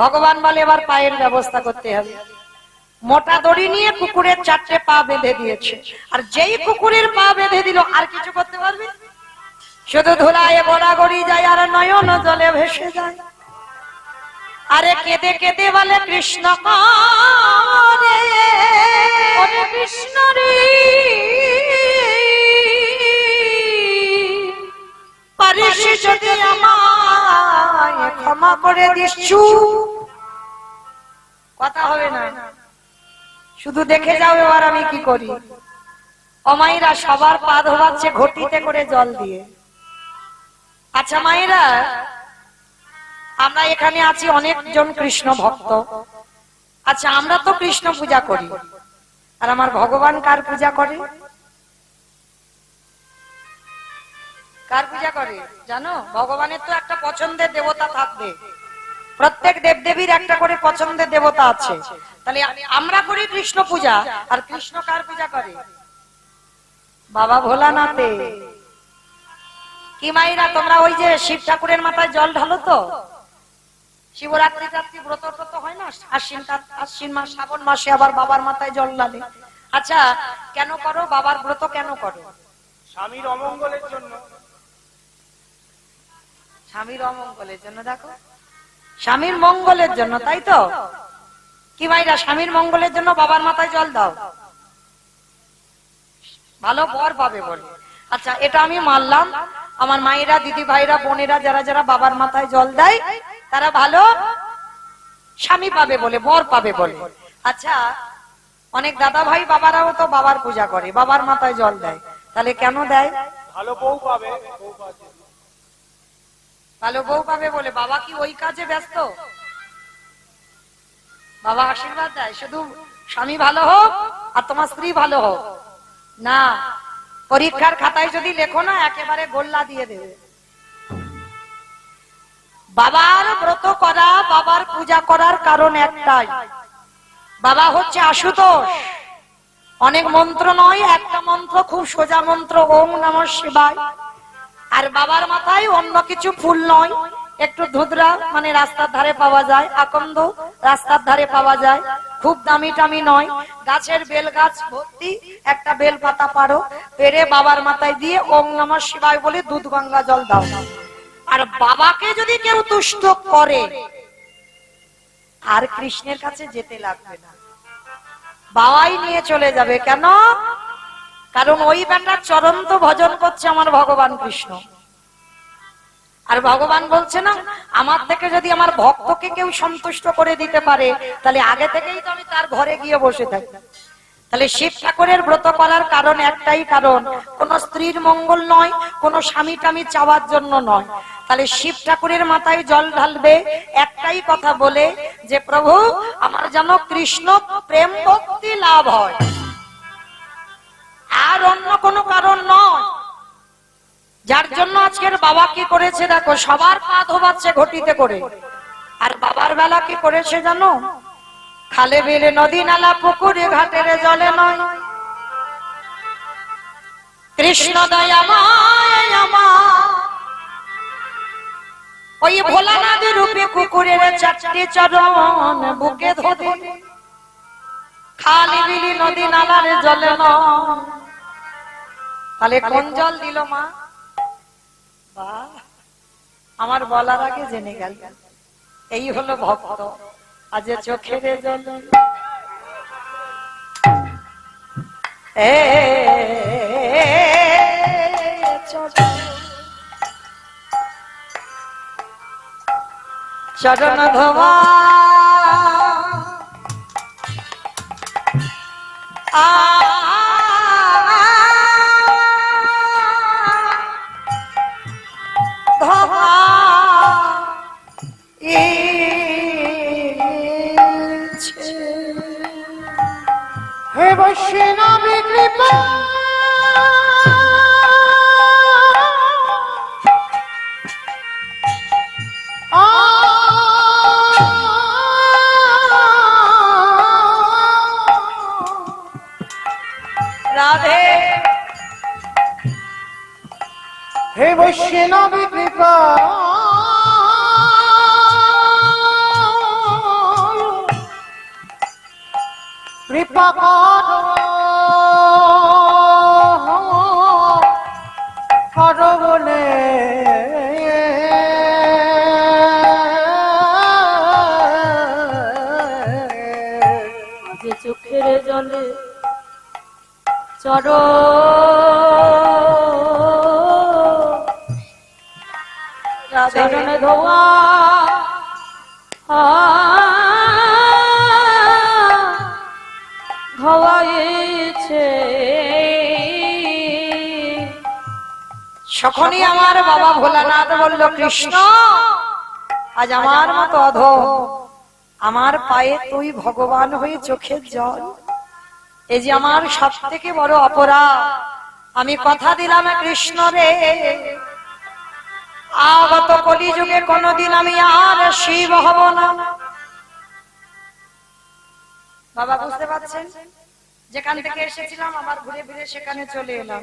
ভগবান বলে এবার পায়ের ব্যবস্থা করতে হবে। মোটা দড়ি নিয়ে কুকুরের চারটে পা বেঁধে দিয়েছে। আর যেই কুকুরের পা বেঁধে দিল আর কিছু করতে পারবে? শুধু ধুলায় গড়াগড়ি যায় আর নয়ন জলে ভেসে যায়। আরে কেঁদে কেঁদে বলে কৃষ্ণ করে, ওরে কৃষ্ণ রে, পারিস যদি আমায় ক্ষমা করে দিচ্ছু। কথা হবে না, শুধু দেখে যাও এবার আমি কি করি। অমাইরা সবার পা ধোয়াচ্ছে ঘটিতে করে জল দিয়ে। আচ্ছা মায়েরা, আমরা এখানে আছি অনেকজন কৃষ্ণ ভক্ত। আচ্ছা আমরা তো কৃষ্ণ পূজা করি, আর আমার ভগবান কার পূজা করে? কার পূজা করে জানো? ভগবানের তো একটা পছন্দের দেবতা থাকবে। প্রত্যেক দেবদেবীর একটা করে পছন্দের দেবতা আছে। তাহলে আমরা করি কৃষ্ণ পূজা, আর কৃষ্ণ কার পূজা করে? বাবা ভোলানাথে। কি মাইরা তোমরা ওই যে শিব ঠাকুরের মাথায় জল ঢালো তো? শিবরাত্রি রাত্রি ব্রত টত হয় না? আশ্বিন মাস শ্রাবণ মাসে আবার বাবার মাথায় জল ঢালে। আচ্ছা কেন করো? বাবার ব্রত কেন করো? স্বামীর অমঙ্গলের জন্য। স্বামীর অমঙ্গলের জন্য। দেখো, স্বামীর মঙ্গলের জন্য, তাই তো? কি মাইরা স্বামীর মঙ্গলের জন্য বাবার মাথায় জল দাও, ভালো বর পাবে বলে। আচ্ছা এটা আমি মানলাম। আমার মায়েরা, দিদি ভাইরা, বোনেরা যারা যারা বাবার মাথায় জল দেয় তারা ভালো স্বামী পাবে বলে, বর পাবে বলে। আচ্ছা অনেক দাদা ভাই বাবারাও তো বাবার পূজা করে, বাবার মাথায় জল দেয়, তাহলে কেন দেয়? ভালো বউ পাবে। ভালো বউ পাবে বলে। বাবা কি ওই কাজে ব্যস্ত? বাবা আশীর্বাদ দেয় শুধু স্বামী ভালো হোক আর তোমার স্ত্রী ভালো হোক না। পরীক্ষার খাতায় যদি লেখো না একেবারে গোল্লা দিয়ে দেবে। বাবার ব্রত করা, বাবার পূজা করার কারণ একটাই, বাবা হচ্ছে আশুতোষ। অনেক মন্ত্র নয়, একটা মন্ত্র, খুব সোজা মন্ত্র, ওম নমঃ শিবায়। আর বাবার মাথায় অন্য কিছু ফুল নয়, একটু ধুতরা মানে রাস্তার ধারে পাওয়া যায়, আকন্দ রাস্তার ধারে পাওয়া যায়, খুব দামি টামি নয়, গাছের বেল গাছ ভর্তি একটা বেল পাতা পারো, পেরে বাবার মাথায় দিয়ে ওম নমঃ শিবায় বলে দুধ গঙ্গা জল দাও। আর বাবাকে যদি কেউ তুষ্ট করে আর কৃষ্ণের কাছে যেতে লাগবে না, বাবাই নিয়ে চলে যাবে। কেন? কারণ ওই বেটার চরন্ত ভজন করছে আমার ভগবান কৃষ্ণ। আর ভগবান বলছে না, আমার থেকে যদি আমার ভক্তকে কেউ সন্তুষ্ট করে দিতে পারে তাহলে আগে থেকেই তো আমি তার ঘরে গিয়ে বসে থাকি। তাহলে শিব ঠাকুরের ব্রত করার কারণ একটাই, কারণ কোন স্ত্রীর মঙ্গল নয়, কোন স্বামী টামি চাওয়ার জন্য নয়। তাহলে শিব ঠাকুরের মাথায় জল ঢালবে একটাই কথা বলে যে প্রভু আমার যেন কৃষ্ণ প্রেম ভক্তি লাভ হয়, আর অন্য কোনো কারণ নয়। যার জন্য আজকের বাবা কি করেছে দেখো, সবার পা ধোবাচ্ছে ঘটিতে করে। আর বাবার বেলা কি করেছে জানো? খালে বিলে নদী নালা পুকুরে ঘাটের জলে নয়। কৃষ্ণ দয়াময় আমার ওই ভোলানাথ রূপে কুকুরের চারটি চরণ বুকে ধরে, খালি বিলি নদী নালার জলে নয়। তাহলে কোন জল দিল মা? বাহ, আমার বলার আগে জেনে গেল। এই হলো ভক্ত, আজ চোখের জল। চরণ ধোয়া ধোয়া হে বৈষ্ণবী কৃপা রাধে। হে বৈষ্ণবী কৃপা কৃপা করো বলে যে চোখের জলে চর চরণে ধোয়া ধোয়াইছে। যখনই আমার বাবা ভোলানাথ বলল কৃষ্ণ আজ আমার মতো অধম, আমার পায়ে তুই ভগবান হয়ে চোখের জল, এই যে আমার সব থেকে বড় অপরাধ। আমি কথা দিলাম কৃষ্ণ রে, আগত কলিযুগে কোনদিন আমি আর শিব হব না। বাবা বুঝতে পারছেন, যেখান থেকে এসেছিলাম আবার ঘুরে ফিরে সেখানে চলে এলাম।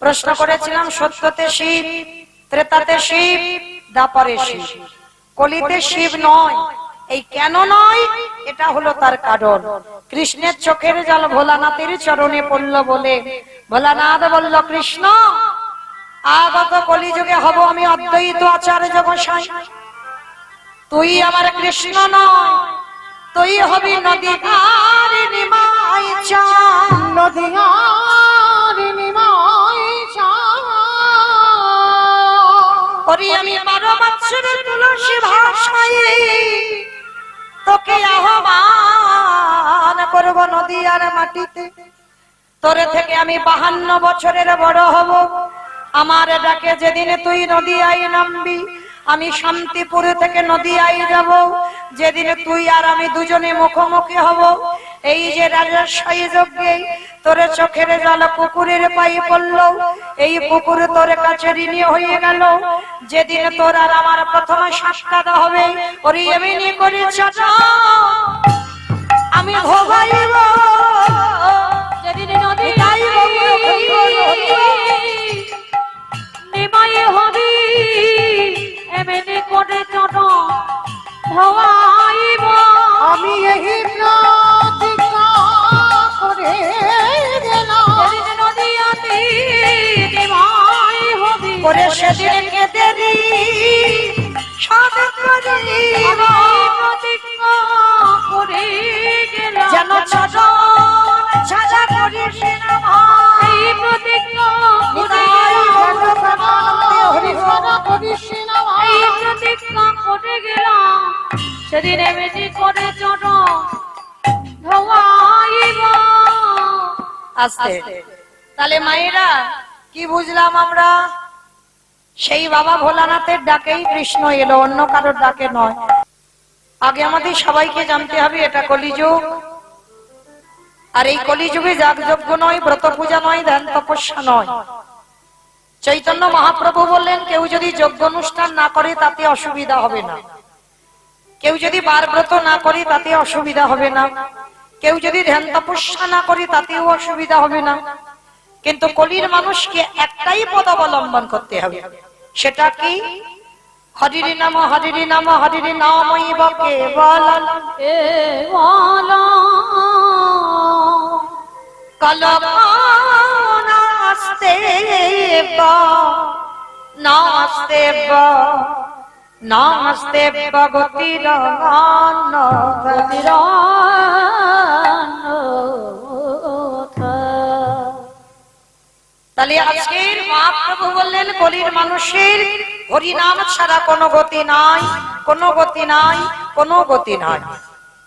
প্রশ্ন করেছিলাম সত্যতে শিব, ত্রেতাতে শিব, দ্বাপরে শিব, কলিতে শিব নয়। এই কেন নয়, এটা হলো তার কারণ। কৃষ্ণের চোখের জল ভোলানাথের চরণে পড়ল বলে ভোলানাথ বলল কৃষ্ণ আগত কলিযুগে হব আমি অদ্বৈত আচার্য গোসাই, তুই আমার কৃষ্ণ নয়, তুই হবি নদীকার নিমাই চাঁদ। নদিয়ারিণী মাই ওরে আমি 12 বৎসরের তুলসী ভাষায় তোকে আহ্বান করব নদীয়ার মাটিতে। তোরে থেকে আমি 52 বছরের বড় হব। আমার ডাকে যেদিন তুই নদীয়ায় নামবি, আমি শান্তিপুর থেকে নদীয়ায় যাব। যেদিন তুই আর আমি দুজনে মুখোমুখি হব, এই যে রাজস্বায়ী যজ্ঞে তোর চোখের জল পুকুরের পায়ে পড়ল, এই পুকুর তোর কাছে ঋণী হয়ে গেল। যেদিন তোর আর আমার প্রথম সাক্ষাৎ হবে, ওরে এমনি করে চাচা আমি ভোগাইব। যেদিন নদী নিমাই হবি এমনি করে চট ধোয়াইব। আমি এই প্রতিজ্ঞা করে গেলাম। যেদিন নদীয়াতে নিমাই হবি করে সেদিন কেদেরি সাধ করিব। প্রতিজ্ঞা করে গেলাম। যেন চরণ ছাড়া করিস না ভাই। এই প্রতিজ্ঞা করে এই প্রতিজ্ঞা করে গেলাম। সেদিন এমনি করে চট ধোয়াইব। আস্তে। তাহলে মায়েরা কি বুঝলাম আমরা? সেই বাবা ভোলানাথের ডাকেই কৃষ্ণ এলো, অন্য কারোর ডাকে নয়। আগে আমাদের সবাইকে জানতে হবে এটা কলিযুগ, আর এই কলিযুগে যাগযজ্ঞ নয়, ব্রত পূজা নয়, ধ্যান তপস্যা নয়। চৈতন্য মহাপ্রভু বললেন কেউ যদি যজ্ঞ অনুষ্ঠান না করে তাতে অসুবিধা হবে না, কেউ যদি বার ব্রত না করি তাতে অসুবিধা হবে না, কেউ যদি ধ্যান তপস্যা না করি তাতেও অসুবিধা হবে না, কিন্তু কলির মানুষকে একটাই পদ অবলম্বন করতে হবে। সেটা কি? হরিরি নাম হরিরি নাম হরিরি নামৈব কেবলম কল্পনাস্তে নাস্তে নাস্তে গতির তাহলে আজকের মহাপ্রভু বললেন কলির মানুষের হরিনাম ছাড়া কোনো গতি নাই, কোনো গতি নাই, কোনো গতি নাই।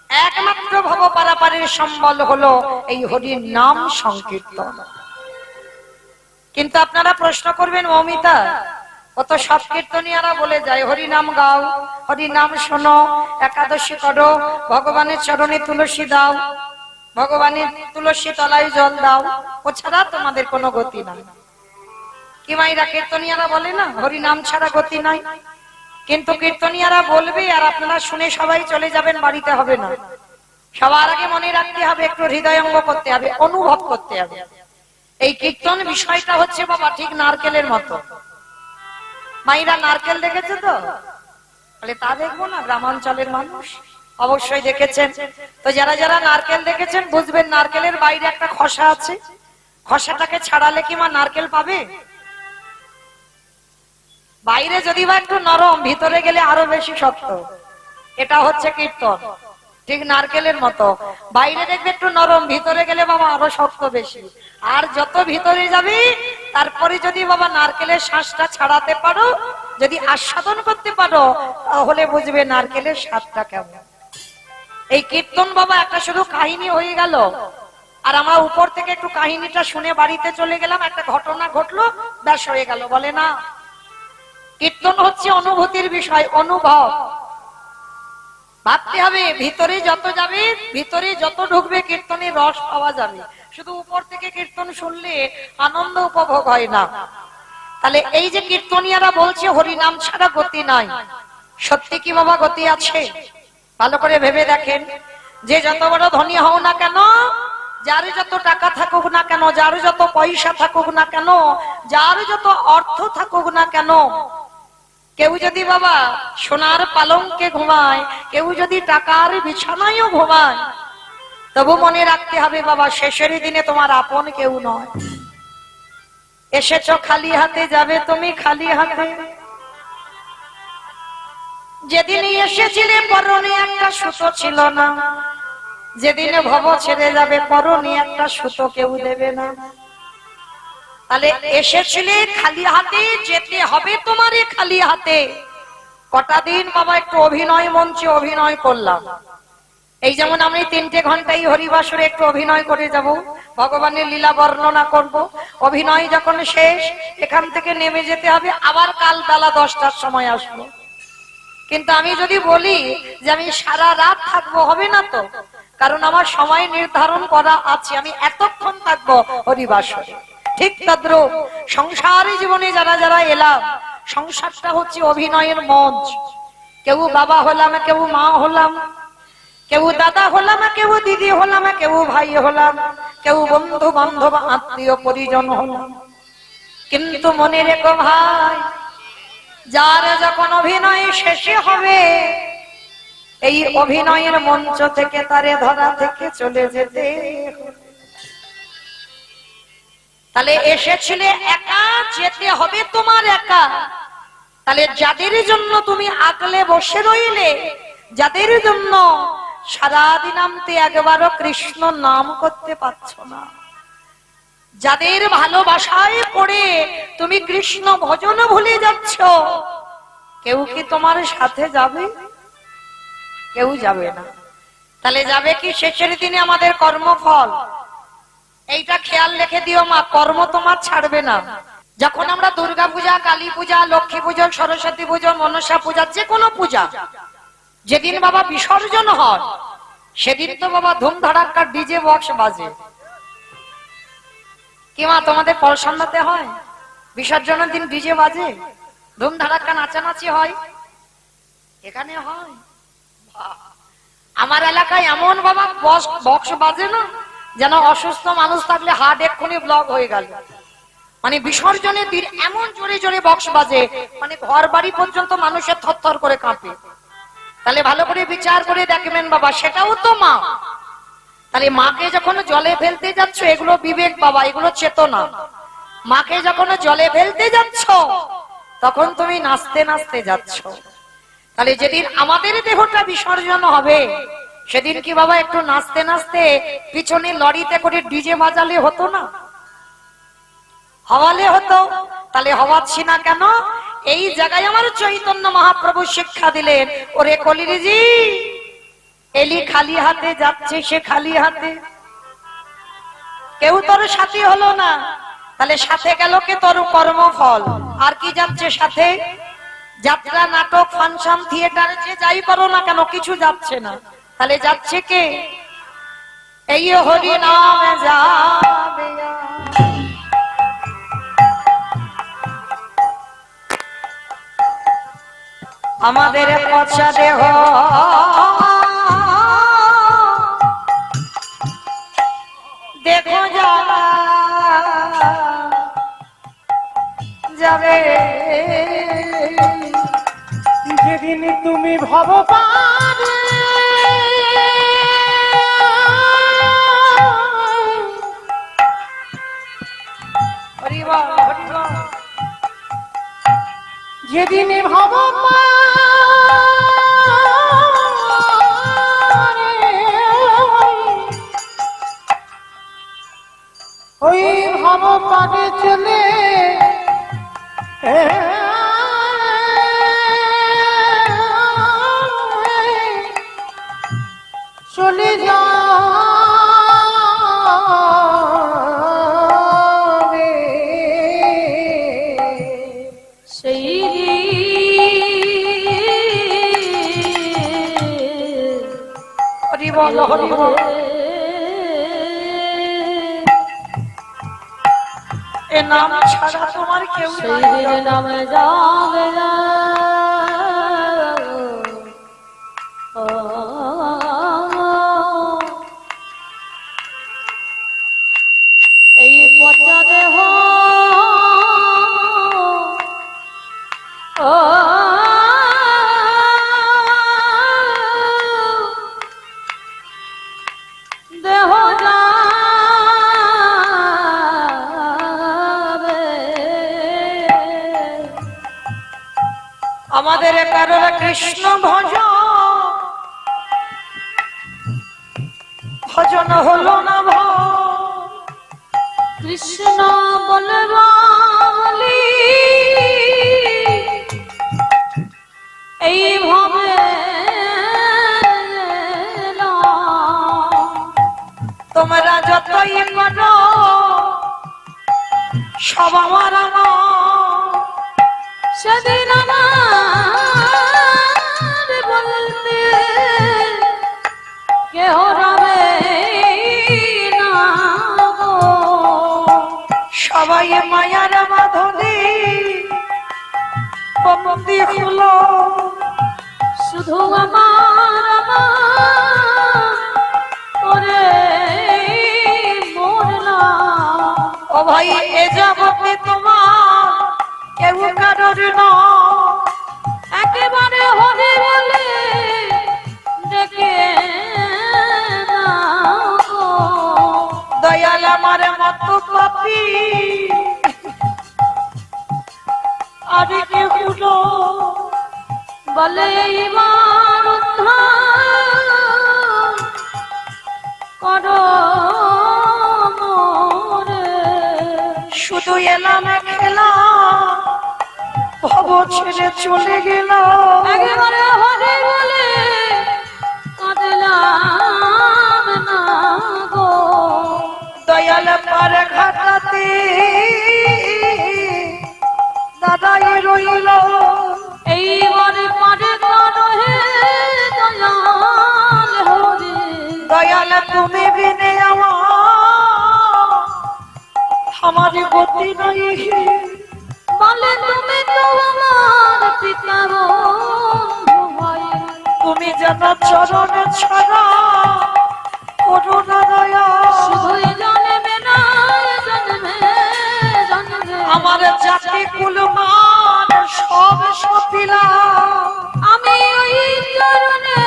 একমাত্র ভব পারাপারের সম্বল হলো এই হরির নাম সংকীর্তন। কিন্তু আপনারা প্রশ্ন করবেন, মৌমিতা কত সব কীর্তনিয়ারা বলে যায় হরিনাম গাও, হরিনাম শোনো, একাদশী করো, ভগবানের চরণে তুলসী দাও, ভগবানের তুলসী তলায় জল দাও, ও ছাড়া তোমাদের কোনো গতি নাই। কি মাইরা কীর্তনিয়ারা বলে না হরিনাম ছাড়া গতি নাই? কিন্তু কীর্তনিয়ারা বলবে আর আপনারা শুনে সবাই চলে যাবেন, বাড়িতে হবে না। সবার আগে মনে রাখতে হবে, একটু হৃদয়ঙ্গ করতে হবে, অনুভব করতে হবে। এই কীর্তন বিষয়টা হচ্ছে বাবা ঠিক নারকেলের মতো। মাইরা নারকেল দেখেছে তো? বলে তা দেখবো না, গ্রামাঞ্চলের মানুষ অবশ্যই দেখেছেন। তো যারা যারা নারকেল দেখেছেন বুঝবেন নারকেলের বাইরে একটা খসা আছে, খসাটাকে ছাড়ালে কি মা নারকেল পাবে? বাইরে যদি বা একটু নরম, ভিতরে গেলে আরো বেশি শক্ত। এটা হচ্ছে কীর্তন, ঠিক নারকেলের মতো। বাইরে দেখবে একটু নরম, ভিতরে গেলে বাবা আরো শক্ত বেশি। আর যত ভিতরে যাবে তারপরে যদি বাবা নারকেলের শ্বাসটা ছাড়াতে পারো, যদি আস্বাদন করতে পারো, তাহলে বুঝবে নারকেলের স্বাদটা কেমন। এই কীর্তন বাবা একটা শুধু কাহিনী হয়ে গেল, আর আমরা উপর থেকে একটু কাহিনীটা শুনে বাড়িতে চলে গেলাম, একটা ঘটনা ঘটলো, ব্যাস হয়ে গেল, বলে না। কীর্তন হচ্ছে অনুভূতির বিষয়, অনুভব। ভাবতে হবে ভিতরে যত যাবে, ভিতরে যত ঢুকবে কীর্তনের রস পাওয়া যাবে। শুধু উপর থেকে কীর্তন শুনলে আনন্দ উপভোগ হয় না। তাহলে এই যে কীর্তনিয়ারা বলছে হরিনাম ছাড়া গতি নাই, সত্যি কি বাবা গতি আছে? ভালো করে ভেবে দেখেন। যে যত বড় ধনী হও না কেন, যার যত টাকা থাকুক না কেন, যার যত পয়সা থাকুক না কেন, যার যত অর্থ থাকুক না কেন, কেউ যদি বাবা সোনার পালঙ্কে ঘুমায়, কেউ যদি টাকার বিছানায়ও ঘুমায়, তবু মনে রাখতে হবে বাবা শেষের দিনে তোমার আপন কেউ নয়। এসেছো খালি হাতে, যাবে তুমি খালি হাতে। যেদিন এসেছিলে পরনে একটা সুতো ছিল না, যেদিনে ভব ছেড়ে যাবে পরনে একটা সুতো কেউ দেবে না। তাহলে এসেছিলে খালি হাতে, যেতে হবে তোমারে খালি হাতে। কটা দিন বাবা একটু অভিনয় মঞ্চে অভিনয় করলাম। এই যেমন আমি 3টে ঘন্টাই হরিবাসরে একটু অভিনয় করে যাব, ভগবানের লীলা বর্ণনা করব। অভিনয় যখন শেষ, এখান থেকে নেমে যেতে হবে, আবার কাল বেলা 10টার সময় আসবো। কিন্তু আমি যদি বলি যে আমি সারা রাত থাকবো, হবে না তো, কারণ আমার সময় নির্ধারণ করা আছে, আমি এতক্ষণ থাকবো হরিবাসরে। ঠিক তদ্রূপ সংসারী জীবনে যারা যারা এলাম, সংসারটা হচ্ছে অভিনয়ের মঞ্চ। কেউ বাবা হলাম, কেউ মা হলাম, কেউ দাদা হলাম, কেউ দিদি হলাম, কেউ ভাই হলাম, কেউ বন্ধু বান্ধব আত্মীয় পরিজন হলাম। কিন্তু মনে রেখো ভাই, যার যখন অভিনয় শেষে হবে, এই অভিনয়ের মঞ্চ থেকে তারে ধরা থেকে চলে যেতে। তাহলে এসেছিলে একা, যেতে হবে তোমার একা। তাহলে যাদের জন্য তুমি আগলে বসে রইলে, যাদের জন্য সারাদিন আমতে একবারও কৃষ্ণ নাম করতে পারছো না, যাদের ভালোবাসায় পড়ে তুমি কৃষ্ণ ভজন ভুলে যাচ্ছ, কেউ কি তোমার সাথে যাবে? কেউ যাবে না। তাহলে যাবে কি শেষের দিনে আমাদের কর্মফল। এইটা খেয়াল রেখে দিও মা, কর্ম তোমার ছাড়বে না। যখন আমরা দুর্গা পূজা, কালী পূজা, লক্ষ্মী পূজা, সরস্বতী পূজা, মনসা পূজা, যে কোনো পূজা, যেদিন বাবা বিসর্জন হয়, সেদিন তো বাবা ধুমধাড়াক্কা ডিজে বক্স বাজে। কি মা তোমাদের পরশান্নাতে হয় বিসর্জনের দিন ডিজে বাজে, ধুমধাড়াক্কা নাচানাচি হয়? এখানে হয়? আমার এলাকায় এমন বাবা বক্স বাজে না, যেন অসুস্থ মানুষ থাকলে হার্ট এক্ষুনি ব্লক হয়ে গেল। মানে বিসর্জনের দিন এমন জোরে জোরে বক্স বাজে, মানে ঘর বাড়ি পর্যন্ত মানুষের থরথর করে কাঁপে। তাহলে ভালো করে বিচার করে দেখবেন বাবা, সেটাও তো মা। তাহলে মাকে যখন জলে ফেলতে যাচ্ছ, এগুলো বিবেক বাবা, এগুলো চেতনা। মাকে যখন জলে ফেলতে যাচ্ছ, তখন তুমি নাচতে নাচতে যাচ্ছ। তাহলে যেদিন আমাদের দেহটা বিসর্জন হবে, সেদিন কি বাবা একটু নাচতে নাচতে পিছনে লরিতে করে ডিজে বাজালে হতো না? হওয়ালে হতো। তাহলে হওয়াচ্ছি না কেন? এই জায়গায় আমার চৈতন্য মহাপ্রভু শিক্ষা দিলেন, ওরে কলিরিজি, এলি খালি হাতে যাচ্ছে, সে খালি হাতে, কেউ তোর সাথী হলো না। তাহলে সাথে গেল কে? তোর কর্মফল। আর কি যাচ্ছে সাথে? যাত্রা, নাটক, ফাংশন, থিয়েটারে যে যাই করো না কেন, কিছু যাচ্ছে না। তাহলে যাচ্ছে কে? এই হরি নাম যাবে। আমাদের পচা দেহ দেখো যাবে, যেদিন তুমি ভব পারে হরি বল, হরি বল। যেদিন ভব পারে ওই ভব পারে চলে চলে যাবে সেই হরি বল, হরি বল। এ নাম ছাড়া তোমার কেউ সেই নাই। দিন নামে যাবে না। এই পচা দেহ দেহ যাবে। আমাদের কারোর কৃষ্ণ ভজন হলো না কৃষ্ণ বলরামলি এই ভাবে তোমরা যতই করো সব আমার সেদিন আমার বলতে কেহ রবে না গো। সবাই মায়ার বাঁধনে বন্দী হলো, শুধু আমার করে মরলাম। ও ভাই এ জগতে তোমার কেউ কারোর নয়। একেবারে হরে বলে ডেকে নাও গো। দয়াল আমার মত পাপী আর কেউ নয়। বলে এইবার উদ্ধার করো মোরে। শুধু এলাম খেলা, ভব ছেড়ে চলে গেল। একেবারে হরে বলে কাঁদলাম না গো। দয়াল পার ঘাটাতে দাদাই রইল। এইবারে পারে কারো হে দয়াল হরে। দয়াল তুমি বিনে আমার গতি নাই। বলে তুমি তো আমার পিতা বন্ধু ভাই। তুমি যেন চরণে ছাড়া করুণা দয়া শুধুই জন্মে নয় জন্মে জন্মে আমার জাতি কুলমান সব সপিলা আমি ওই চরণে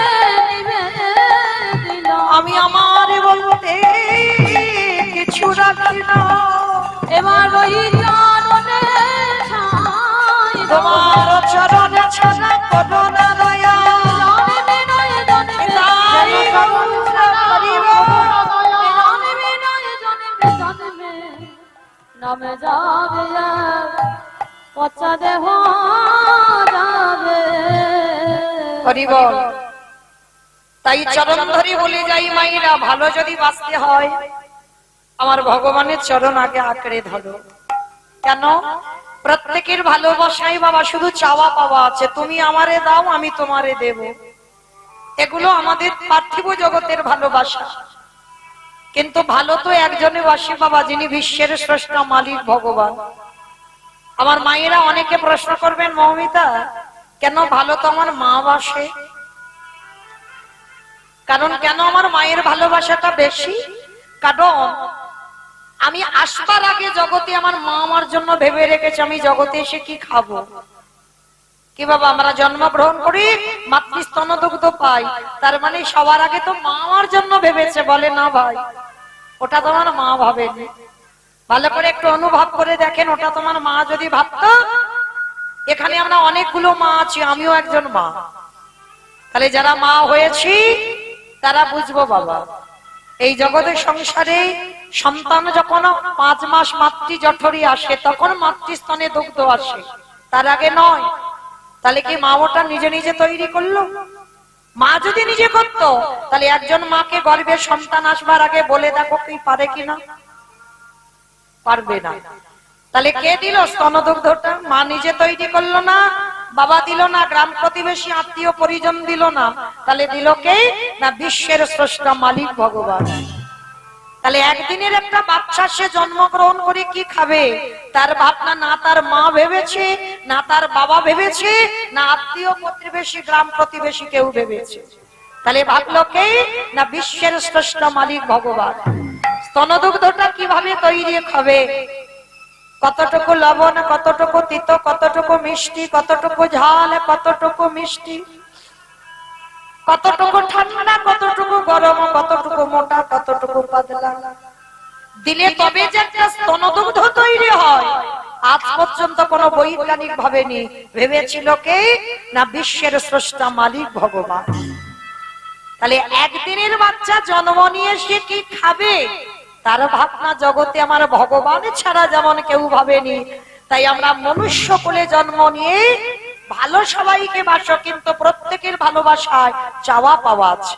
নিবেদিলাম আমি আমার বলতে কিছু রাখি না এবার ওই চরণে ঠাঁই দাও। তোমার চরণে ছাড়া করুণা দয়া জন্মে নয় জন্মে তাই গৌর হরিব। জন্মে নয় জন্মে জন্মে নামে যাবে আর পচা দেহ যাবে হরিব। তাই চরণ ধরি বলে যাই মাইরা, ভালো যদি বাঁচতে হয় আমার ভগবানের চরণ আগে আঁকড়ে ধরো। কেন? প্রত্যেকের ভালোবাসাই বাবা শুধু চাওয়া পাওয়া আছে, তুমি আমারে দাও আমি তোমারে দেব, এগুলো আমাদের পার্থিব জগতের ভালোবাসা। কিন্তু ভালো তো একজনে বাসে বাবা, যিনি বিশ্বের স্রষ্টা মালিক ভগবান। আমার মায়েরা অনেকে প্রশ্ন করবেন, মৌমিতা কেন ভালো তো আমার মা বাসে? কারণ কেন আমার মায়ের ভালোবাসাটা বেশি? কারণ আমি আসবার আগে জগতে আমার মা আমার জন্য ভেবে রেখেছে আমি জগতে এসে কি খাবো। কি বাবা, আমরা জন্মগ্রহণ করি, মাতৃস্তন দুগ্ধ পাই, তার মানে সবার আগে তো মা আমার জন্য ভেবেছে। বলে না ভাই, ওটা তোমার মা ভাবেনি। ভালো করে একটু অনুভব করে দেখেন, ওটা তোমার মা যদি ভাবতো, এখানে আমরা অনেকগুলো মা আছি, আমিও একজন মা, তাহলে যারা মা হয়েছি তারা বুঝবো বাবা, এই জগতের সংসারে সন্তান যখন 5 মাস মাতৃ জঠরে আসে তখন মাতৃস্তনে দুগ্ধ আসে, তার আগে নয়। তাহলে কি মা ওটা নিজে নিজে তৈরি করলো? মা যদি নিজে করতো তাহলে একজন মাকে গর্ভে সন্তান আসবার আগে বলে দেখো কি পারে কিনা? পারবে না। তাহলে কে দিল স্তনদুগ্ধটা? মা নিজে তৈরি করলো না, বাবা দিল না, গ্রাম প্রতিবেশী আত্মীয় পরিজন দিল না, তাহলে দিল কে? না বিশ্বের স্রষ্টা মালিক ভগবান। তাহলে একদিনের একটা বাচ্চা সে জন্মগ্রহণ করে কি খাবে তার ভাবনা না তার মা ভেবেছে, না তার বাবা ভেবেছে, না আত্মীয় প্রতিবেশী গ্রাম প্রতিবেশী কেউ ভেবেছে। তাহলে ভাবলো কে? না বিশ্বের স্রষ্টা মালিক ভগবান। স্তনদুগ্ধটা কিভাবে তৈরি হবে? কতটুকু লবণ, কতটুকু তিতো, কতটুকু মিষ্টি, কতটুকু ঝাল, কতটুকু মিষ্টি, কতটুকু ঠান্ডা, কতটুকু গরম, কতটুকু মোটা, কতটুকু পাতলা দিলে তবে যে একটা স্তনদুগ্ধ তৈরি হয়, আজ পর্যন্ত কোন বৈজ্ঞানিক ভাবেনি। ভেবেছিল কে? না বিশ্বের স্রষ্টা মালিক ভগবান। তাহলে একদিনের বাচ্চা জন্ম নিয়ে সে কি খাবে তার ভাবনা জগতে আমার ভগবান ছাড়া যেমন কেউ ভাবেনি। তাই আমরা মনুষ্য কুলে জন্ম নিয়ে ভালো সবাইকে বাসো, কিন্তু প্রত্যেকের ভালোবাসায় চাওয়া পাওয়া আছে।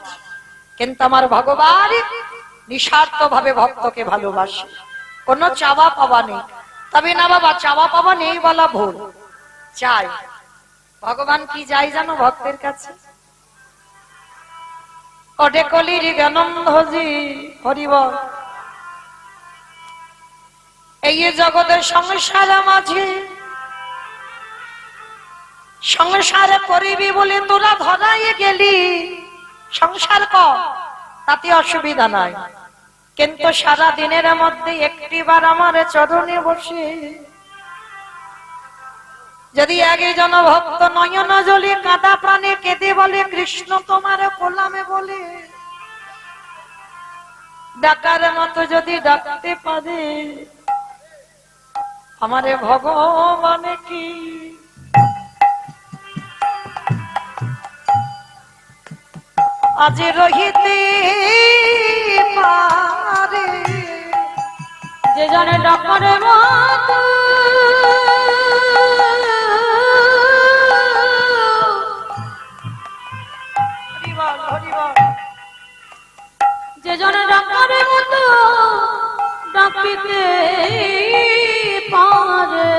কিন্তু আমার ভগবান নিঃস্বার্থ ভাবে ভক্তকে ভালোবাসে, কোনো চাওয়া পাওয়া নেই। তবে না বাবা, চাওয়া পাওয়া নেই বলা ভুল, চাই। ভগবান কি চাই জানো ভক্তের কাছে? ওডে কলির জ্ঞানন্ধজি হরিবল। এই জগতের সংসার মাঝে সংসারে করিবি বলে তোরা ধরাই গেলি, সংসার কর তাতে অসুবিধা নাই, কিন্তু সারা দিনের মধ্যে একটিবার আমার চরণে বসে যদি একজন ভক্ত নয়ন জলে কাঁদা প্রাণে কেঁদে বলে কৃষ্ণ তোমার কোলামে বলে, ডাকার মতো যদি ডাকতে পারে আমারে ভগবান কি আজ রহিতে পারে? যে জনে ডাকারে মতো হরিবল হরিবল। যে জনে ডাকারে মতো ডাকিতে পারে,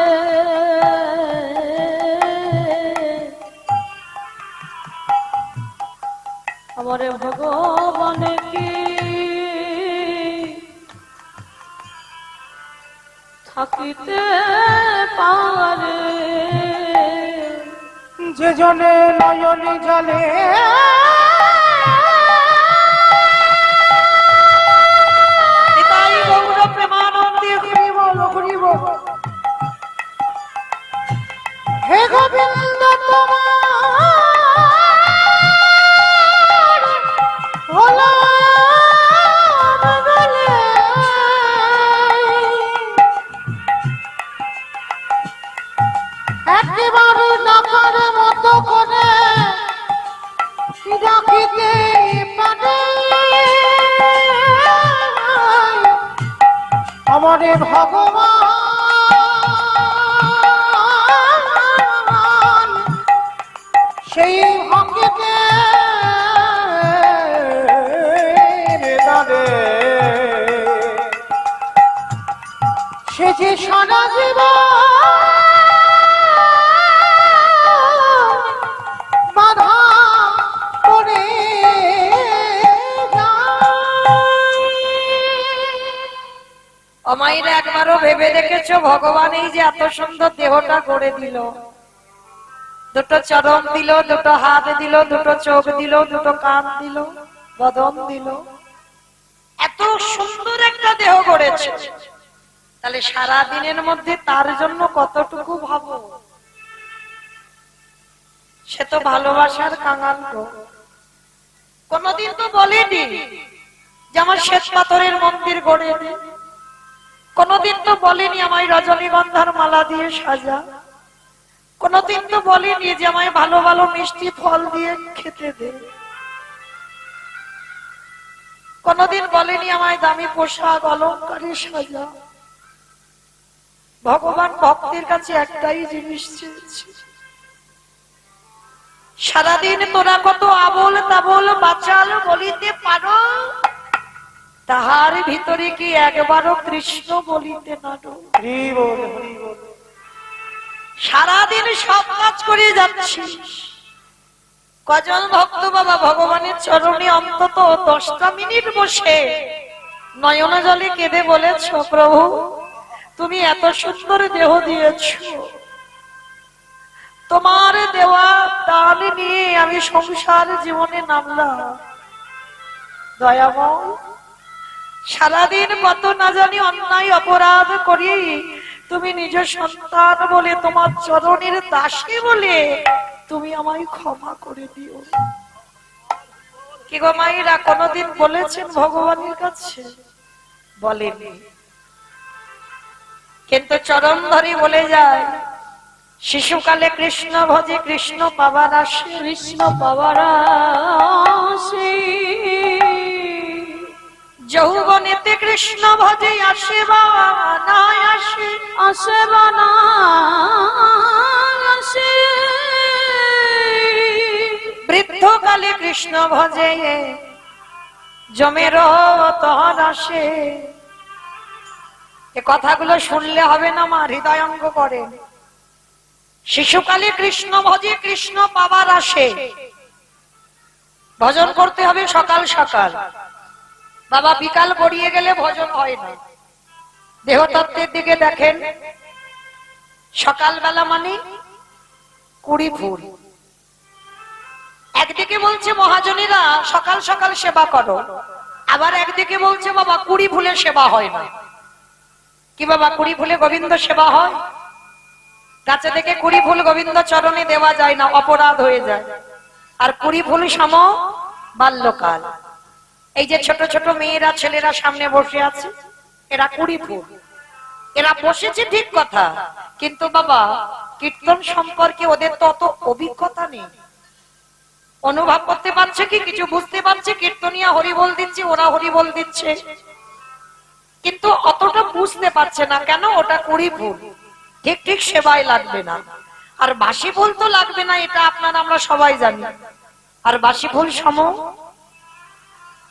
আমারে ভগবান কি থাকিতে পারে? যে জনে নয়ন জলে হে গোবিন্দ তোমার হলো বলে একেবারে ডাকার মতো করে ডাকিতে পারে আমারে ভগবান সেই ভঙ্গিতে সে যে সারা জীবন বাধা করে অমাইরা একবারও ভেবে দেখেছো ভগবান এই যে এত সুন্দর দেহটা করে দিল, দুটো চরণ দিল, দুটো হাত দিল, দুটো চোখ দিল, দুটো কান দিল, বদন দিল, এত সুন্দর একটা দেহ গড়েছে, তাহলে সারা দিনের মধ্যে তার জন্য কতটুকু ভাবো। সে তো ভালোবাসার কাঙাল গো। কোনদিন তো বলেনি যে আমার শ্বেত পাথরের মন্দির গড়ে দে, কোনদিন তো বলেনি আমায় রজনীগন্ধার মালা দিয়ে সাজা, কোনদিন তো বলেনি যে আমায় ভালো ভালো মিষ্টি ফল দিয়ে খেতে দে, কোনদিন বলেনি আমায় দামি পোশাক অলংকারে সাজা। ভগবান ভক্তের কাছে একটাই জিনিস চেয়েছে, সারাদিন তোরা কত আবোল তাবোল বাচাল বলিতে পারো, তাহার ভিতরে কি একবারও কৃষ্ণ বলিতে নারো। সারাদিন সব কাজ করে যাচ্ছিস, কজন ভক্ত বাবা ভগবানের চরণে অন্তত 10টা মিনিট বসে নয়ন জলে কেঁদে বলেছ, প্রভু তুমি এত সুন্দর দেহ দিয়েছ, তোমার দেওয়া দান নিয়ে আমি সংসার জীবনে নামলাম, দয়াময় সারাদিন কত না জানি অন্যায় অপরাধ করি, তুমি নিজ সন্তান বলে তোমার চরণের দাসী বলে তুমি আমায় ক্ষমা করে দিও। কি গো মায়েরা কোনদিন বলেছেন ভগবানের কাছে? বলেনি, কিন্তু চরণ ধরে বলে যায়, শিশুকালে কৃষ্ণ ভজে কৃষ্ণ পাবার আসে, কৃষ্ণ পাওয়ার আসে, যৌবনেতে কৃষ্ণ ভজে আসে বা না আসে, আসে বা না আসে, বৃদ্ধকালে কৃষ্ণ ভজে জমের তহর আসে। এ কথাগুলো শুনলে হবে না, মা হৃদয়ঙ্গ করে। শিশুকালে কৃষ্ণ ভজে কৃষ্ণ পাবার আসে, ভজন করতে হবে সকাল সকাল, বাবা বিকাল গড়িয়ে গেলে ভজন হয় না। দেহতত্ত্বের দিকে দেখেন, সকালবেলা মানে 20 ফুল, একদিকে বলছে মহাজনীরা সকাল সকাল সেবা করো, আবার একদিকে বলছে বাবা 20 ফুলে সেবা হয় না। কি বাবা 20 ফুলে গোবিন্দ সেবা হয়? গাছে থেকে 20 ফুল গোবিন্দ চরণে দেওয়া যায় না, অপরাধ হয়ে যায়। আর 20 ফুল সম বাল্যকাল। এই যে ছোট ছোট মেয়েরা ছেলেরা সামনে বসে আছে, এরা 20 ফুল, এরা বসেছে ঠিক কথা, কিন্তু বাবা কীর্তন সম্পর্কে ওদের তো অত অভিজ্ঞতা নেই। অনুভব করতে পারছে কি? কিছু বুঝতে পারছে, কীর্তনিয়া হরিবোল দিচ্ছে, ওরা হরিবোল দিচ্ছে, কিন্তু অতটা বুঝতে পারছে না। কেন? ওটা 20 ফুল, ঠিক ঠিক সেবায় লাগবে না। আর বাসি ফুল তো লাগবে না, এটা আপনারা আমরা সবাই জানি। আর বাসি ফুল সম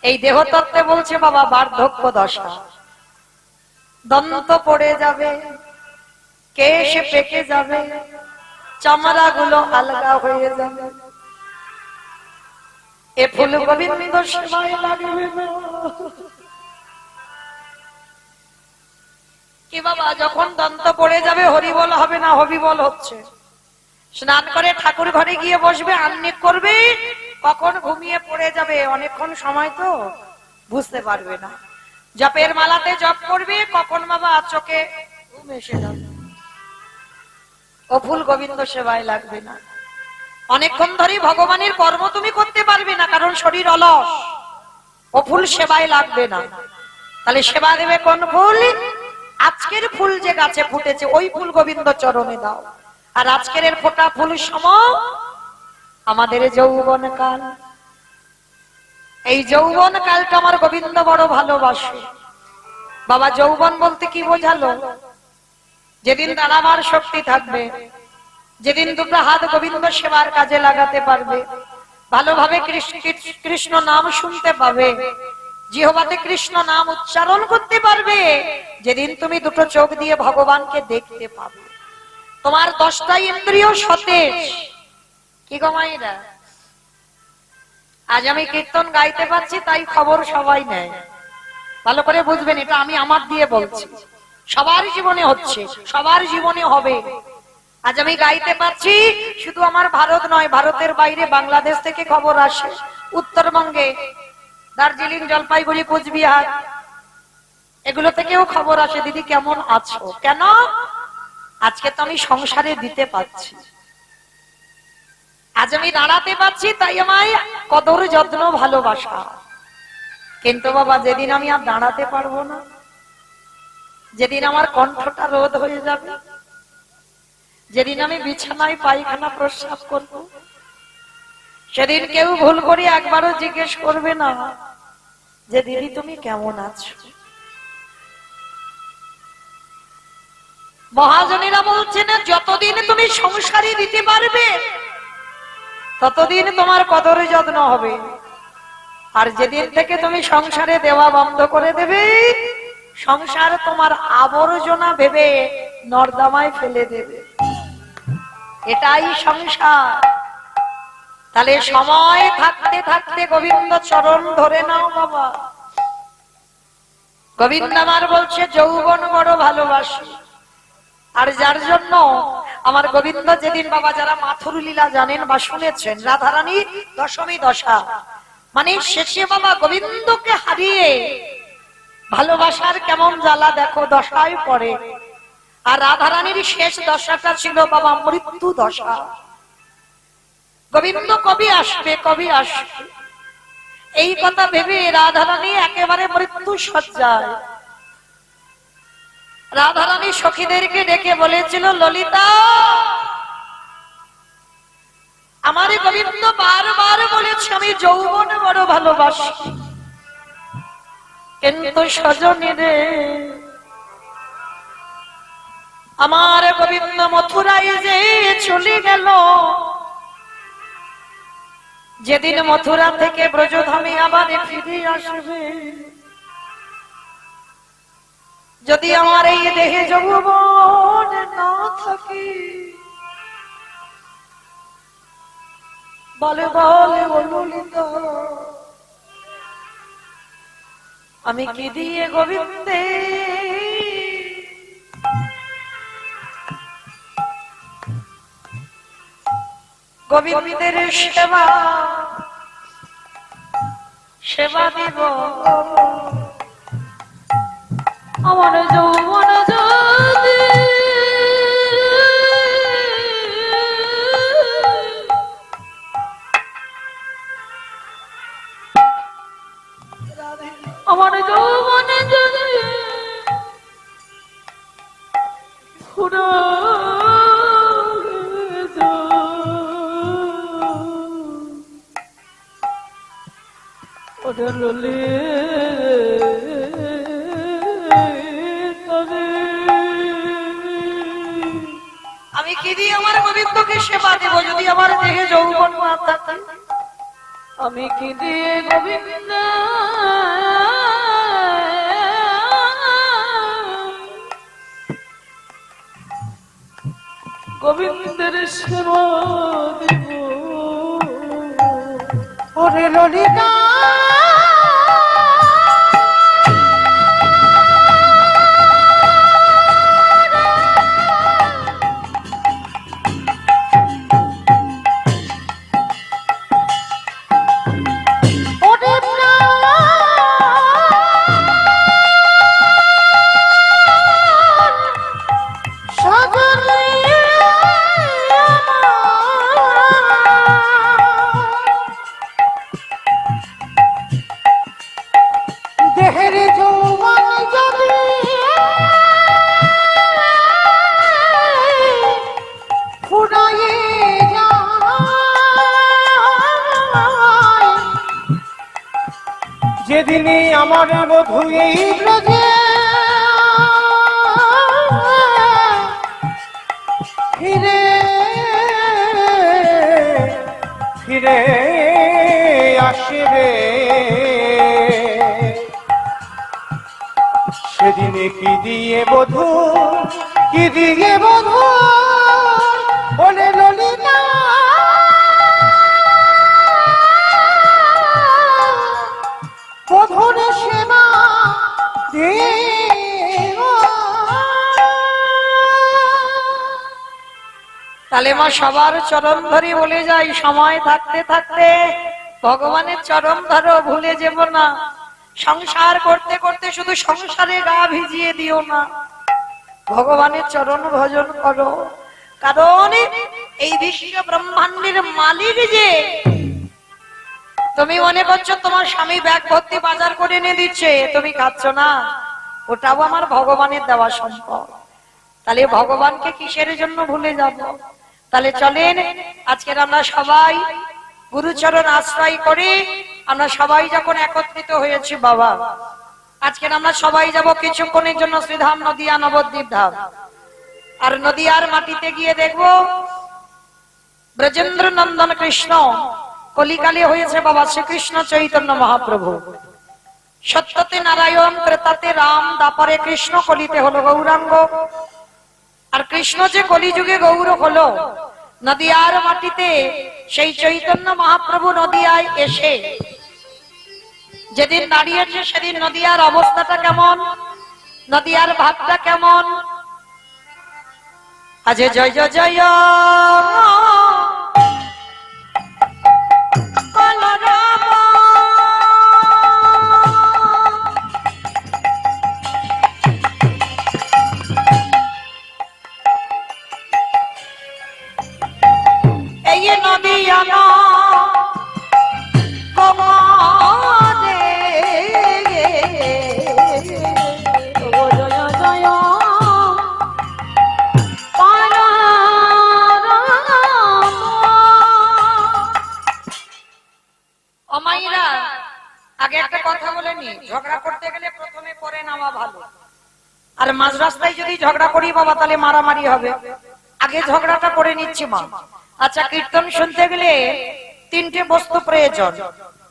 এই দেহতত্ত্বে বলছে বাবা বার্ধক্য দশা, দন্ত পড়ে যাবে, কেশ পেকে যাবে, চামড়া গুলো আলগা হয়ে যাবে। এ ফুল গোবিন্দ সেবায় লাগবে না। কি বাবা যখন দন্ত পড়ে যাবে হরিবল হবে না, হবিবল হচ্ছে। স্নান করে ঠাকুর ঘরে গিয়ে বসবে, আহ্নিক করবে, কখন ঘুমিয়ে পড়ে যাবে, অনেকক্ষণ সময় তো বুঝতে পারবে না। জপের মালাতে জপ করবে, কখন বাবা চোখে ঘুম তুমি এসে যাও। ও ফুল গোবিন্দ সেবায় লাগবে না। অনেকক্ষণ ধরে ভগবানের কর্ম তুমি করতে পারবে না, কারণ শরীর অলস। ও ফুল সেবায় লাগবে না। তাহলে সেবা দেবে কোন ফুল? আজকের ফুল যে গাছে ফুটেছে ওই ফুল গোবিন্দ চরণে দাও। আর আজকের এর ফোটা ফুল সম আমাদের যৌবন কাল। এই যৌবন কালটা আমার গোবিন্দ বড় ভালোবাসে। বাবা যৌবন বলতে কি বোঝালো? যেদিন দাঁড়াবার শক্তি থাকবে, যেদিন দুটো হাত গোবিন্দ সেবার কাজে লাগাতে পারবে, ভালোভাবে কৃষ্ণ নাম শুনতে পাবে, জিহ্বাতে কৃষ্ণ নাম উচ্চারণ করতে পারবে, যেদিন তুমি দুটো চোখ দিয়ে ভগবানকে দেখতে পাবে, তোমার 10টা ইন্দ্রিয় সতেজ। কি গো মায়েরা, আজ আমি কীর্তন গাইতে পারছি তাই খবর সবাই নেয়। ভালো করে বুঝবেন, এটা আমি আমার দিয়ে বলছি। সবার জীবনে হচ্ছে, সবার জীবনে হবে। আজ আমি গাইতে পারছি, শুধু আমার ভারত নয়, ভারতের বাইরে বাংলাদেশ থেকে খবর আসে, উত্তরবঙ্গে দার্জিলিং, জলপাইগুড়ি, কোচবিহার এগুলো থেকেও খবর আসে, দিদি কেমন আছো। কেন? আজকে তো আমি সংসারে দিতে পারছি, আজ আমি দাঁড়াতে পারছি, তাই আমায় কদর যত্ন ভালোবাসা। কিন্তু বাবা যেদিন আমি আর দাঁড়াতে পারবো না, যেদিন আমার কণ্ঠটা রোধ হয়ে যাবে, যেদিন আমি বিছানায় পায়খানা প্রস্রাব করব, সেদিন কেউ ভুল করে একবারও জিজ্ঞেস করবে না যে দিদি তুমি কেমন আছো। মহাজনেরা বলছেন যতদিন তুমি সংসারে দিতে পারবে ততদিন তোমার কদর যত্ন হবে, আর যেদিন থেকে তুমি সংসারে দেওয়া বন্ধ করে দেবে, সংসার তোমার আবর্জনা ভেবে নর্দমায় ফেলে দেবে। এটাই সংসার। তাহলে সময় থাকতে থাকতে গোবিন্দ চরণ ধরে নাও বাবা। গোবিন্দ আমার বলছে যৌবন বড় ভালোবাসি। আর যার জন্য আমার গোবিন্দ যেদিন বাবা, যারা মাথুর লীলা জানেন বা শুনেছেন, রাধারানী দশমী দশা মানে শেষে বাবা গোবিন্দকে হারিয়ে ভালোবাসার কেমন জ্বালা দেখো দশায় পড়ে। আর রাধারানীর শেষ দশাটা ছিল বাবা মৃত্যু দশা। গোবিন্দ কবি আসবে, কবি আসবে, এই কথা ভেবে রাধারানী একেবারে মৃত্যু সজ্জায়। রাধারানী সখীদেরকে ডেকে বলেছিল, ললিতা, আমার গোবিন্দ বারবার বলেছে আমি যৌবন বড় ভালোবাসি, কিন্তু সজনী রে, আমার গোবিন্দ মথুরায় যে চলে গেল, যেদিন মথুরা থেকে ব্রজধামে আবার ফিরে আসবে, যদি আমার এই দেহে যৌবন না থাকে, বলে বলে ও ললিতা, আমি কি দিয়ে গোবিন্দে গোবিন্দের সেবা সেবা দিব। আমার যৌবন যদি আমার যৌবন যদি ফুরো ওরে ললি আমি কি দিয়ে আমার গোবিন্দকে সেবা দেব যদি আমার দেহে যৌবন না থাকে? আমি কি দিয়ে গোবিন্দ গোবিন্দের সেবা দেব? ওরে ললিতা, ওরে প্রাণ, যেদিনই আমার বধূ এই ব্রজে ফিরে ফিরে আসবে, সেদিনে কি দিয়ে বধূ, কি দিয়ে বধূ বলে ললিতা বধুর সেবা দেব। তাহলে মা সবার চরণ ধরে বলে যাই, সময় থাকতে থাকতে ভগবানের চরণ ধরো, ভুলে যাব না। সংসার করতে করতে শুধু সংসারে গা ভিজিয়ে দিও না, ভগবানের চরণ ভজন করো। কারণ এই বিশ্ব ব্রহ্মাণ্ডের মালিক যে, তুমি মনে করছো তোমার স্বামী ব্যাগ ভর্তি বাজার করে এনে দিচ্ছে, তুমি খাচ্ছ না, ওটাও আমার ভগবানের দেওয়া সম্পদ। তাহলে ভগবানকে কিসের জন্য ভুলে যাব? তাহলে চলেন আজকের আমরা সবাই গুরুচরণ আশ্রয় করে আমরা সবাই যখন একত্রিত হয়েছি বাবা, আজকের আমরা সবাই যাব কিছুক্ষণের জন্য শ্রীধাম নদিয়া নবদ্বীপ ধাম। আর নদিয়ার মাটিতে গিয়ে দেখব ব্রজেন্দ্র নন্দন কৃষ্ণ কলিকালে হয়েছে বাবা শ্রীকৃষ্ণ চৈতন্য মহাপ্রভু। সত্যতে নারায়ণ, ত্রেতাতে রাম, দাপরে কৃষ্ণ, কলিতে হলো গৌরাঙ্গ। আর কৃষ্ণ যে কলিযুগে গৌর হলো, নদিয়ার মাটিতে সেই চৈতন্য মহাপ্রভু নদিয়ায় এসে যেদিন দাঁড়িয়েছে, সেদিন নদিয়ার অবস্থাটা কেমন, নদিয়ার ভাবটা কেমন। আজ জয় জয় জয় বলরাম, এই নদিয়া না কমাদে জয় জয় অমাইরা। আগে একটা কথা বলে নি, ঝগড়া করতে গেলে প্রথমে পরে নামা ভালো। আর মাঝ রাস্তায় যদি ঝগড়া করি বাবা, তাহলে মারামারি হবে। আগে ঝগড়াটা করে নিচ্ছি মা। আচ্ছা, কীর্তন শুনতে গেলে তিনটে বস্তু প্রয়োজন।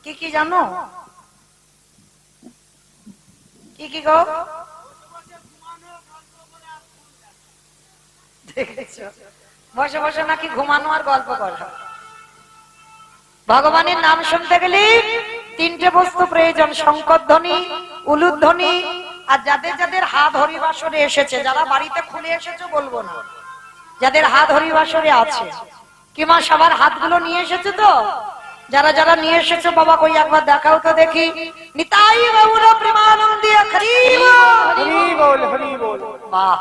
কি কি জানো? কি কি গো? দেখেছো, বসে বসে নাকি ঘুমানো আর গল্প করা। ভগবানের নাম শুনতে গেলে তিনটে বস্তু প্রয়োজন: শঙ্করধ্বনি, উলুধ্বনি, আর যাদের যাদের হাত হরিবাসরে এসেছে, যারা বাড়িতে খুলে এসেছে বলবো না, যাদের হাত হরিবাসরে আছে। কিমা সবার হাতগুলো নিয়ে এসেছে তো? যারা যারা নিয়ে এসেছে বাবা, কই একবার দেখাও তো দেখি। নিতাই গৌর প্রেমানন্দে হরি হরি বল, হরি বল। বাহ,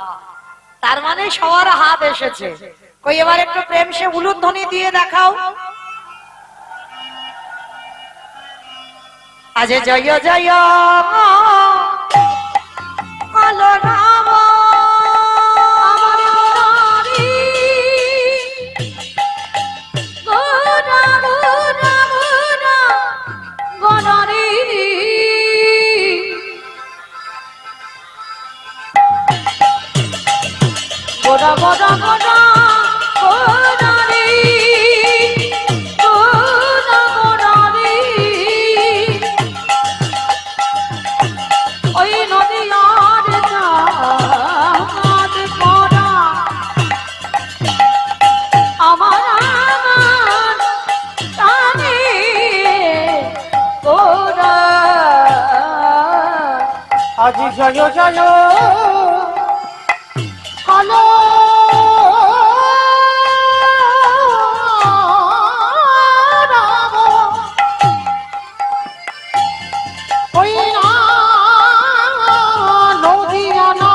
তার মানে সবার হাত এসেছে। কই এবার একটু প্রেম সে উলুধ্বনি দিয়ে দেখাও। আজ জয় জয় বলরাম, আমার গোরারি গোরা গোরা গোরা গোরারি গোরা গোরা গোরা গোরারি গোরা গোরারি ওই নদিয়ার চাঁদ পরা আমার আমার টানে গোরা আজি জয় জয় হলো রাম, ওই নদিয়া না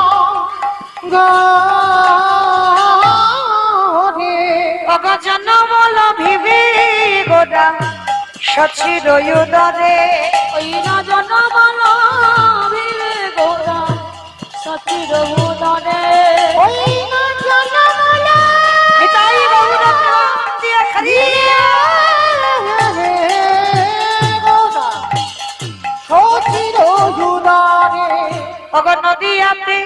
গরে অগজন বল ভিবি গোরা সচির উদরে। ওই না জনবল ভিড়ে গোরা সচির উদরে ওই জনমলা নিতাই গৌর প্রেমানন্দে হরি। গৌরা নদিয়াতে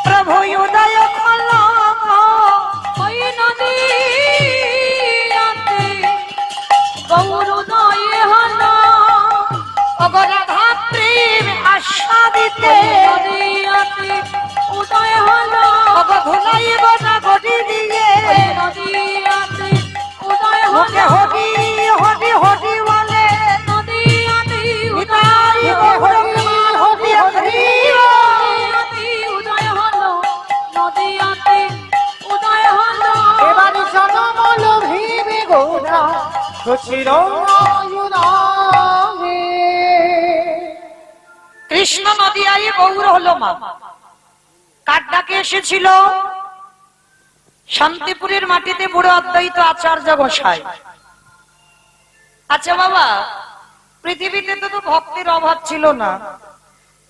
প্রভু উদয় হলো ওই নদীতে গৌরোদয় হলো অগরাধা প্রেম আস্বাদিতে নদীতে উদয় হলো অগধুলাইব না গড়ি দিয়ে ওই নদীতে উদয় মুখে হলো হরি হরি হরি বলে নদীতে নিতাই গৌর প্রেমানন্দে হরি নদী উদয় হলো নদীতে উদয় হলো এবারে জনমল ভীমে গৌরা শশীর কৃষ্ণ নদিয়ায় গৌর হলো মা। কার ডাকে এসেছিল? শান্তিপুরের মাটিতে বুড়ো অদ্বৈত আচার্য গোসাই। আচ্ছা বাবা, পৃথিবীতে তো ভক্তের অভাব ছিল না,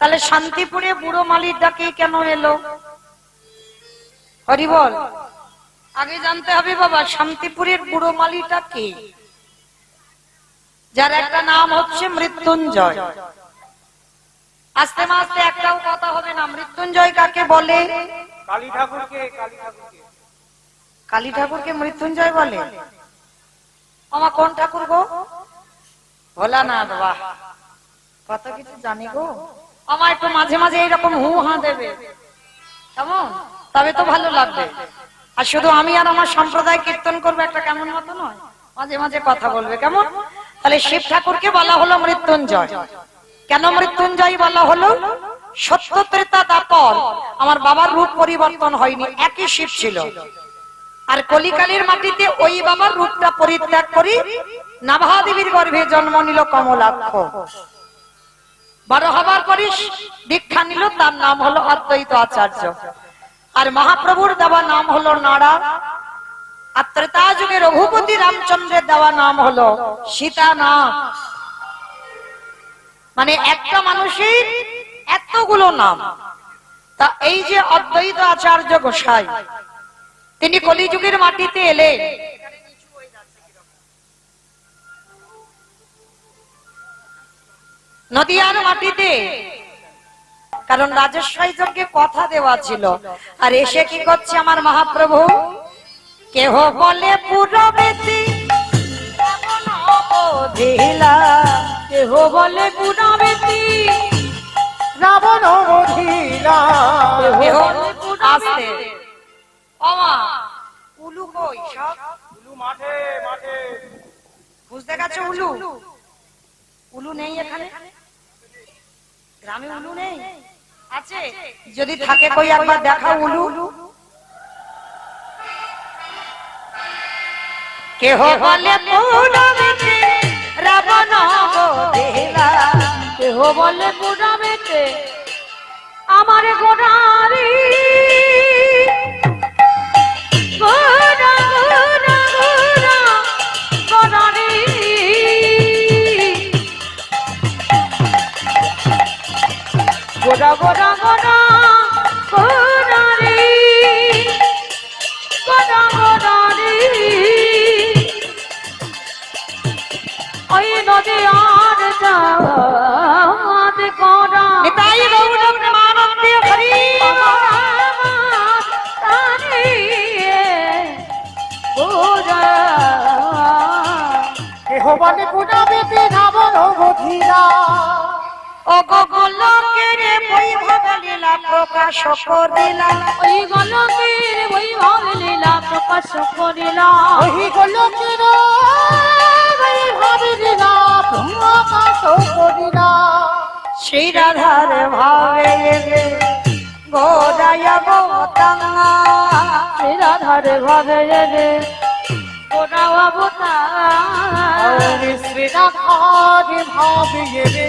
তাহলে শান্তিপুরে বুড়ো মালির ডাকে কেন এলো? হরি বল। আগে জানতে হবে বাবা, শান্তিপুরের বুড়ো মালিটা কে? যার একটা নাম হচ্ছে মৃত্যুঞ্জয়। আস্তে আস্তে একটাও কথা হবে না। মৃত্যুঞ্জয় কাকে বলে? কালী ঠাকুরকে, কালী ঠাকুরকে। কালী ঠাকুরকে মৃত্যুঞ্জয় বলে? আমার কোন ঠাকুর গো? ভোলানাথ। বাহ, কত কিছু জানি গো। আমার একটু মাঝে মাঝে এইরকম হু হা দেবে, কেমন? তবে তো ভালো লাগবে। আর শুধু আমি আর আমার সম্প্রদায় কীর্তন করবে, একটা কেমন মতো নয়, মাঝে মাঝে কথা বলবে, কেমন? তাহলে শিব ঠাকুরকে বলা হলো মৃত্যুঞ্জয়। কেন মৃত্যুঞ্জয় বলা হলো? সত্য ত্রেতা দাপর আমার বাবার রূপ পরিবর্তন হয়নি, একই শিব ছিল। আর কলিকালের মাটিতে ওই বাবার রূপটা পরিত্যাগ করি নাভাদেবীর গর্ভে জন্ম নিল কমলাক্ষ। বড় হবার পরে দীক্ষা নিল, তার নাম হলো অদ্বৈত আচার্য। আর মহাপ্রভুর দেওয়া নাম হলো নাড়া। আর ত্রেতা যুগে রঘুপতি রামচন্দ্রের দেওয়া নাম হলো সীতানাথ। মানে একটা মানুষের এতগুলো নাম। তা এই যে অদ্বৈত আচার্য গোসাই, তিনি কলিযুগের মাটিতে এলেন। নদিয়ার মাটিতে, কারণ রাজস্বাই যজ্ঞে কথা দেওয়া ছিল। আর এসে কি করছে আমার মহাপ্রভু? কেহ বলে পুরবেতি কেহ বলে পুরাবেতি রাবণ বধিলা। কেহ আসতে ওমা উলু কই সব? উলু মাঠে মাঠে। বুঝতে গেছো? উলু উলু নেই এখানে গ্রামে? উলু নেই? আছে? যদি থাকে কই একবার দেখাও উলু। কেহ বলে পুরবেতি রাবণ বধিলা। কেহ বলে পুরাবেতে আমার গোড়ারি গোড়া গোড়া গোড়া গোড়ারি গোড়া গোড়া গোড়া গোড়ারি গোড়া গোড়ারি ওই নদী আর যাওয়াত করা নিতাই গৌর প্রেমানন্দে হরি কেহ বলে পুরাবেতি রাবণ বধিলা। ও গোলকের বৈভব লীলা প্রকাশ করিলা। ওই গলকের বৈভব লীলা প্রকাশ করিলা। ওই গোলকের বৈভব লীলা প্রকাশ করিলা। শ্রী রাধার ভাবে গোরায় গোতাঙ্গা। শ্রী রাধার ভাবে রে গোরা অবতার শ্রী রাধার ভাবিয়ে রে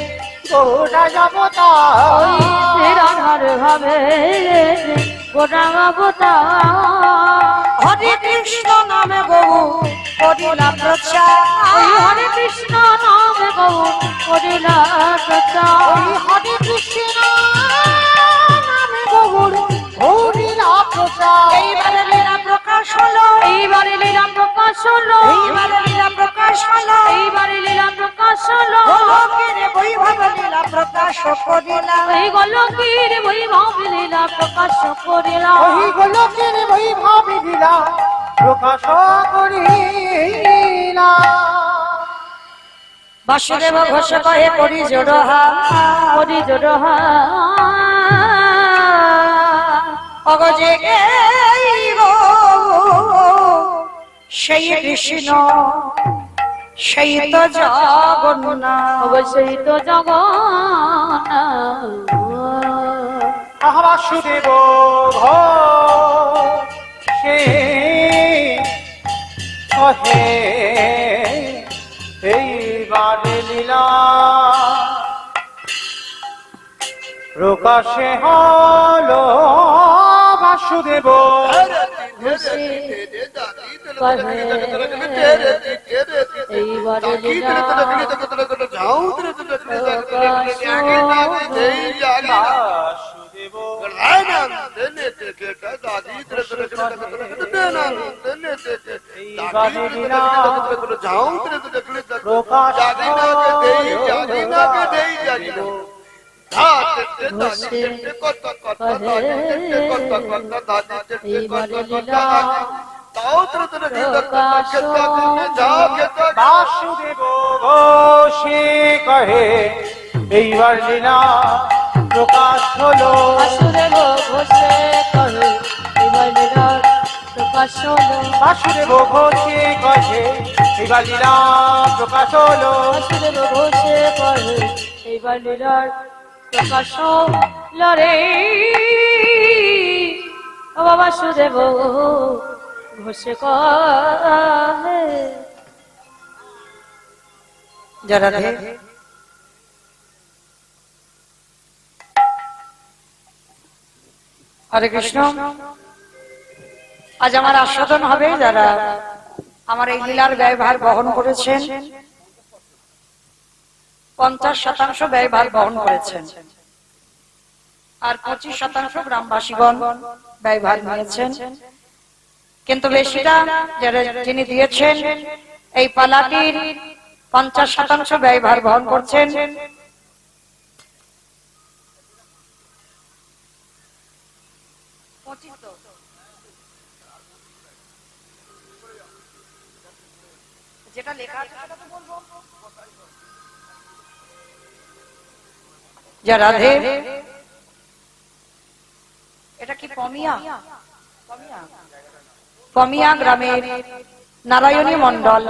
গোরা অবতার। ওই শ্রী রাধার ভাবে রে গোরা অবতার হরে কৃষ্ণ নামে বহু করিলা প্রচার। ওই হরে কৃষ্ণ নামে বহু করিলা প্রচার। ওই হরে কৃষ্ণ নামে বহুর হরিলা প্রচার। এইবারে লীলা প্রকাশ হলো, এইবারে লীলা প্রকাশ হলো, এইবারে লীলা প্রকাশ হলো, এইবারে লীলা প্রকাশ হলো। গোলকের বৈভব লীলা প্রকাশ করিলা। ওই গোলকের বৈভব লীলা প্রকাশ করিলা ওই গোলকের বৈভব লীলা প্রকাশ করিলা বাসুদেব ঘোষ কহে করি জোড়হা করি জোড়হা অগজে গো সেই কৃষ্ণ সেই তো জগন্নাথ অবশ্যই তো জগন্নাথ বাসুদেব সে কহে এইবারে লীলা প্রকাশে হলো বাসুদেব এইবারে লীলা বাসুদেব এইবারে লীলা প্রকাশ বাসুদেব ঘোষে কহে এইবার লীলা প্রকাশ হলো বাসুদেব ঘোষে কহে এইবার লীলা প্রকাশ হলো বাসুদেব ঘোষে কহে এইবার লীলা প্রকাশ হলো বাসুদেব ঘোষে কহে এইবার লীলার প্রকাশ হলো রে ও বাবা বাসুদেব ঘোষে কহে যারা হরে কৃষ্ণ। আজ আমার আস্বাদন হবে যারা আমার এই লীলার ব্যয়ভার বহন করেছেন, 50% ব্যয়ভার বহন করেছেন, আর 25% গ্রামবাসীগণ ব্যয়ভার নিয়েছেন। কিন্তু বেশিটা যারা যিনি দিয়েছেন এই পালাটির 50% ব্যয়ভার বহন করছেন যেটা লেখা আছে সেটা তো বলবো। যা রাধে এটা কি পমিয়া পমিয়া গ্রামের নারায়ণী মণ্ডল,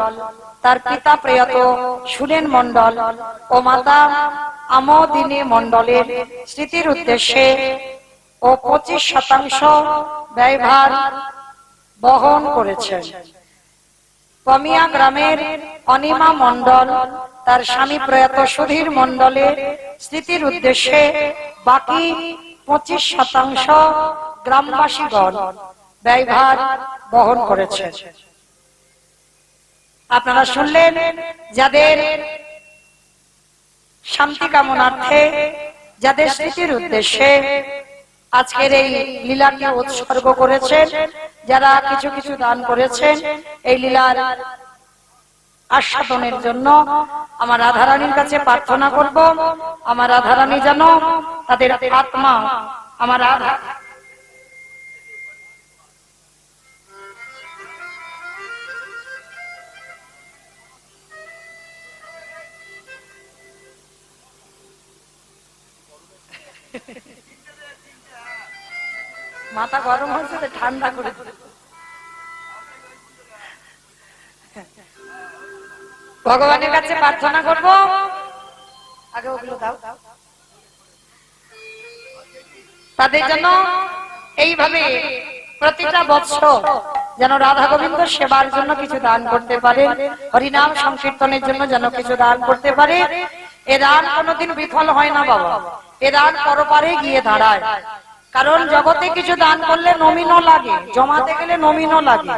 তার পিতা প্রয়াত সুরেন মণ্ডল ও মাতা আমোদিনী মণ্ডলের স্মৃতির উদ্দেশ্যে ও 25% ব্যয়ভার বহন করেছেন। পমিয়া গ্রামের অনিমা মণ্ডল তার স্বামী প্রয়াত সুধীর মণ্ডলের স্মৃতির উদ্দেশ্যে বাকি 25% গ্রামবাসীগণ ব্যয়ভার বহন করেছেন। আপনারা শুনলেন যাদের শান্তি কামনার্থে, যাদের স্মৃতির উদ্দেশ্যে আজকের এই লীলাকে উৎসর্গ করেছেন, যারা কিছু কিছু দান করেছেন এই লীলার আস্বাদনের জন্য, আমার রাধারানীর কাছে প্রার্থনা করব আমার রাধারানী যেন তাদের আত্মা আমার রাধা মাথা গরম হয়েছে তো ঠান্ডা করে দিল। ভগবানের কাছে প্রার্থনা করব আগে ওগুলো দাও, তাদের জন্য এইভাবে প্রতিটা বৎসর যেন রাধা গোবিন্দ সেবার জন্য কিছু দান করতে পারে, হরিনাম সংকীর্তনের জন্য যেন কিছু দান করতে পারে। এ দান কোনোদিন বিফল হয় না বাবা, এ দান পরপারে গিয়ে দাঁড়ায়। কারণ জগতে কিছু দান করলে নমিনও লাগে, জমাতে গেলে নমিনও লাগে।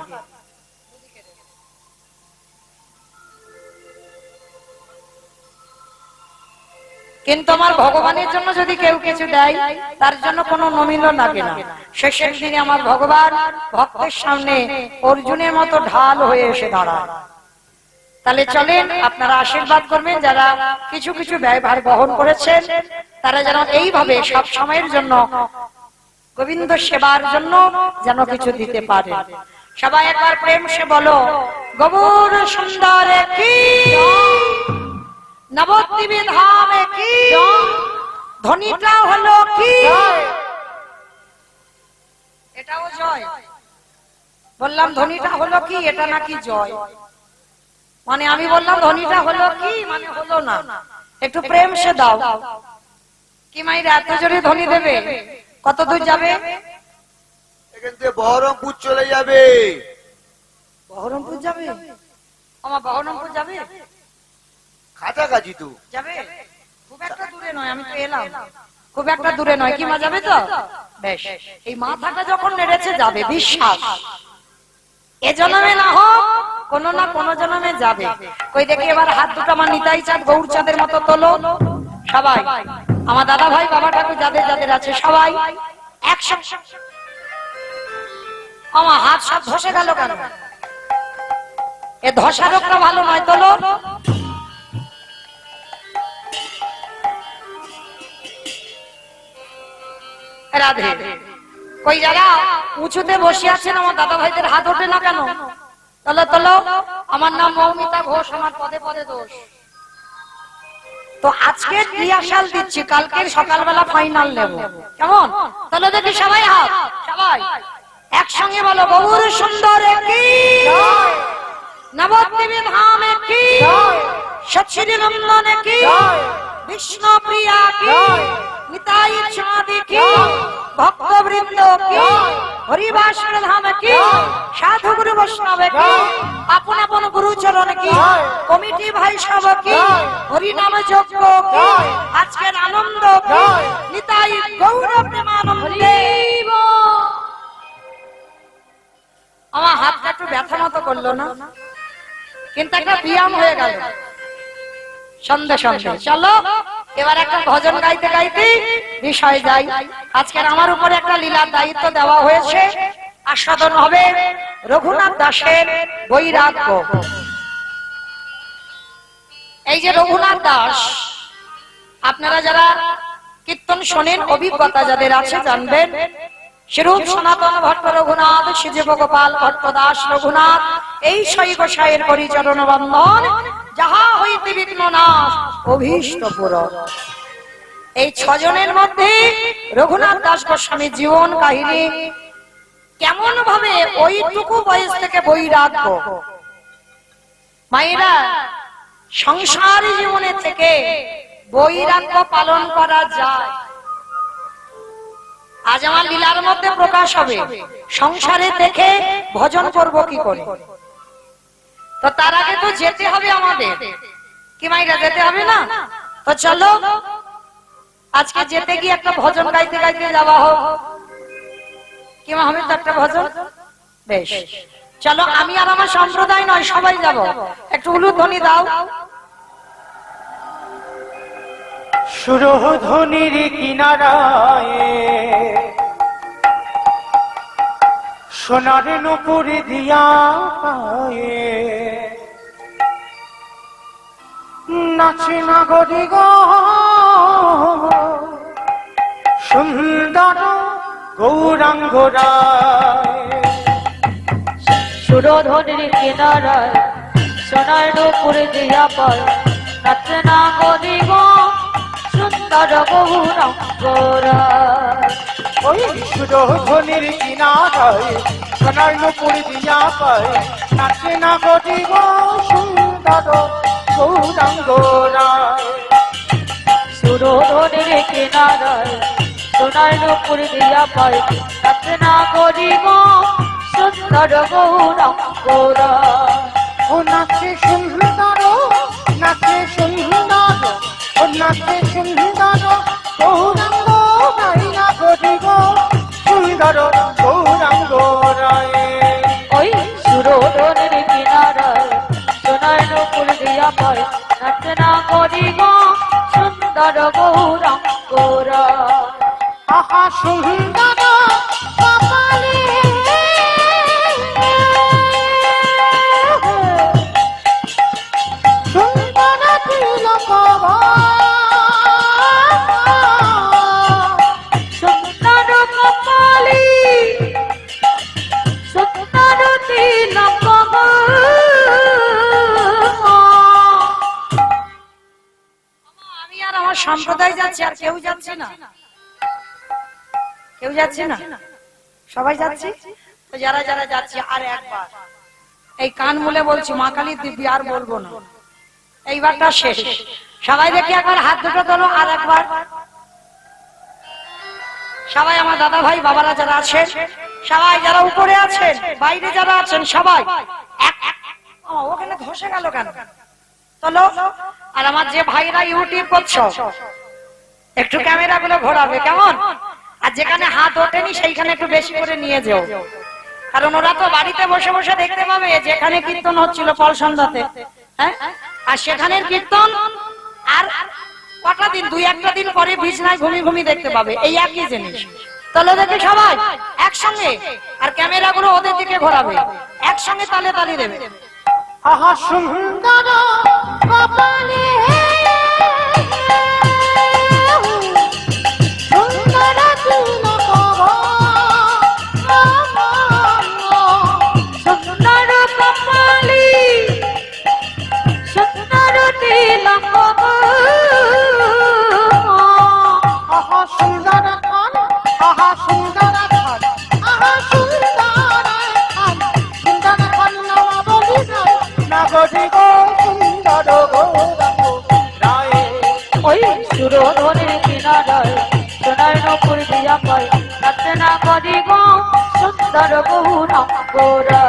কিন্তু আমার ভগবানের জন্য যদি কেউ কিছু দেয় তার জন্য কোনো নমিনও লাগে না। শেষের দিনে আমার ভগবান ভক্তের সামনে অর্জুনের মতো ঢাল হয়ে এসে দাঁড়ায়। তাহলে চলেন আপনারা আশীর্বাদ করবেন, যারা কিছু কিছু ব্যয়ভার বহন করেছেন তারা যেন এইভাবে সব সময়ের জন্য গোবিন্দ সেবার জন্য যেন কিছু দিতে পারে। সবাই একবার প্রেম সে বলো, গৌর সুন্দর কি, নবদ্বীপে ধামে কি, ধ্বনিটা হলো কি, এটাও জয়। বললাম ধ্বনিটা হলো কি, এটা নাকি জয়, মানে আমি বললাম ধ্বনিটা হলো কি, মানে হলো না। একটু প্রেম সে দাও। কি মাইরা এত জোরে ধ্বনি দেবে? কত দূর যাবে? এখান থেকে বহরমপুর চলে যাবে। বহরমপুর যাবে? আমার বহরমপুর যাবে, কাছাকাছি তো যাবে, খুব একটা দূরে নয়। আমি তো এলাম, খুব একটা দূরে নয়। কি মা যাবে তো? বেশ, এই মাথাটা যখন নেড়েছে যাবে, বিশ্বাস। এ জন্মে না হোক, কোনো না কোনো জন্মে যাবে। কই দেখি এবার হাত দুটো আমার নিতাই চাঁদ গৌর চাঁদের মতো তোলো সবাই। আমার দাদা ভাই বাবা ঠাকুর যাদের যাদের আছে সবাই একসাথে। আমার হাত সব ধসে গেল কেন? এ ধসা রোগটা ভালো নয়, তোলো। রাধে। কই যারা উঁচুতে বসে আছেন আমার দাদা ভাইদের হাত ওঠে না কেন? তোলো তোলো। আমার নাম মৌমিতা ঘোষ, আমার পদে পদে দোষ। তো আজকে রিহার্সাল দিচ্ছি, কালকের সকালবেলা ফাইনাল নেব, কেমন? তাহলে দেখি সবাই হাত, সবাই একসঙ্গে বলো, গৌর সুন্দর কি, নবদ্বীপে ধামে কি, সচ্চিদি নন্দন কি, বিষ্ণু প্রিয়া কি, নিতাই চাঁদি কি, ভক্তবৃন্দ কি, হরিবাস ধাম কি, সাধু গুরু বৈষ্ণব কি, আপন আপন গুরুচরণ কি, কমিটি ভাই সব কি, হরিনাম যজ্ঞ কি, আজকের আনন্দ কি, নিতাই গৌর প্রেমানন্দে। আমার হাতটা একটু ব্যথা মতো করলো না, কিন্তু একটা ব্যায়াম হয়ে গেল সন্ধ্যে সন্ধ্যে। চলো এবার একটা ভজন গাইতে গাইতে বিষয় যাই। আজকের আমার উপরে একটা লীলার দায়িত্ব দেওয়া হয়েছে, আস্বাদন হবে রঘুনাথ দাসের বৈরাগ্য। এই যে রঘুনাথ দাস, আপনারা যারা কীর্তন শোনেন, অভিজ্ঞতা যাদের আছে জানবেন, শ্রীরূপ সনাতন ভট্ট রঘুনাথ, শ্রীজীব গোপাল ভট্ট দাস রঘুনাথ, এই সই গোসাইয়ের পরিচরণ বন্ধন, যাহা হইতে বিঘ্ন নাশ, অভীষ্ট পূরণ। এই ছজনের মধ্যে রঘুনাথ দাস গোস্বামী জীবন কাহিনী, কেমন ভাবে ওইটুকু বয়স থেকে বৈরাগ্য। মায়েরা, সংসারী জীবনে থেকে বৈরাগ্য পালন করা যায়। আজ আমার লীলার মধ্যে প্রকাশ হবে, সংসারে দেখে ভজন করব কি করে। তো তার আগে তো যেতে হবে আমাদের, কি মাইরা যেতে হবে না? তো চলো আজকে যেতে গিয়ে একটা ভজন গাইতে গাইতে যাওয়া হোক, কি মা হবে তো একটা ভজন? বেশ, চলো আমি আর আমার সম্প্রদায় নয়, সবাই যাব। একটু উলুধ্বনি দাও। সুরধ্বনির কিনারায় সোনার নুপুর দিয়া পায়ে নাচে নাগরি গো সুন্দর গৌরাঙ্গ রায়। সুরধ্বনির কিনারায় সোনার নুপুর দিয়া পায়, নাচে না গরিব সুন্দর গৌরাঙ্গ রায়। ওই সুরধ্বনির কিনারায় সোনার নুপুর দিয়া পায়, নাচে নাগরি গো সুন্দর গৌরাঙ্গ রায়। সুরধ্বনির কিনারায় সোনার নুপুর দিয়া পায়, নাচে না গরিব সুন্দর গৌরাঙ্গ রায়। ও নাচে সুন্দর, নাচে সুন্দর, ও নাচে সুন্দর গৌরাঙ্গ রায়, না গরিব সুন্দর গৌরাঙ্গ রায়। ওই সুরধ্বনির কিনারায় সোনার নুপুর দিয়া পায়, নাচে না গরিব সুন্দর গৌরাঙ্গ রায়। আহা সুন্দর কপালে সম্প্রদায় যাচ্ছে আর কেউ যাচ্ছে না, কেউ যাচ্ছে না, সবাই যাচ্ছে। তো যারা যারা যাচ্ছে আর একবার এই কান মুলে বলছি, মা কালী দিব্যি আর বলবো না, এইবারটা শেষ। সবাই দেখি একবার হাত দুটো তোলো, আর একবার সবাই আমার দাদা ভাই বাবারা যারা আছেন, সবাই যারা উপরে আছেন, বাইরে যারা আছেন, সবাই ওখানে ধসে গেল কেন, তোলো। আর আমার যে ভাইরা ইউটিউব করছো, একটু ক্যামেরা গুলো ঘোরাবে কেমন, আর যেখানে হাত ওঠেনি সেইখানে একটু বেশি করে নিয়ে যাও, কারণ ওরা তো বাড়িতে বসে বসে দেখতে পাবে যেখানে কীর্তন হচ্ছিল পল সন্ধ্যাতে, হ্যাঁ, আর সেখানের কীর্তন আর কটা দিন, দুই একটা দিন পরে বিছনায় ঘুমি দেখতে পাবে, এই একই জিনিস। তাহলে দেখি সবাই একসঙ্গে, আর ক্যামেরা গুলো ওদের দিকে ঘোরাবে, একসঙ্গে তালে তালি দেবে। আহা সুন্দর কপালে সুন্দর তিলক সুন্দর কপালি সুন্দর তিলক আহা সুন্দর কান, আহা সুন্দর কান, আহা সুন্দর কান, সুন্দর কান নামা বলি যায় নাগরি গো সুন্দর গৌরাঙ্গ রায়। ওই সুরধনের কিনারায় সোনার নপুর দিয়া পায় নাচে না করি গো সুন্দর গৌরাঙ্গরা।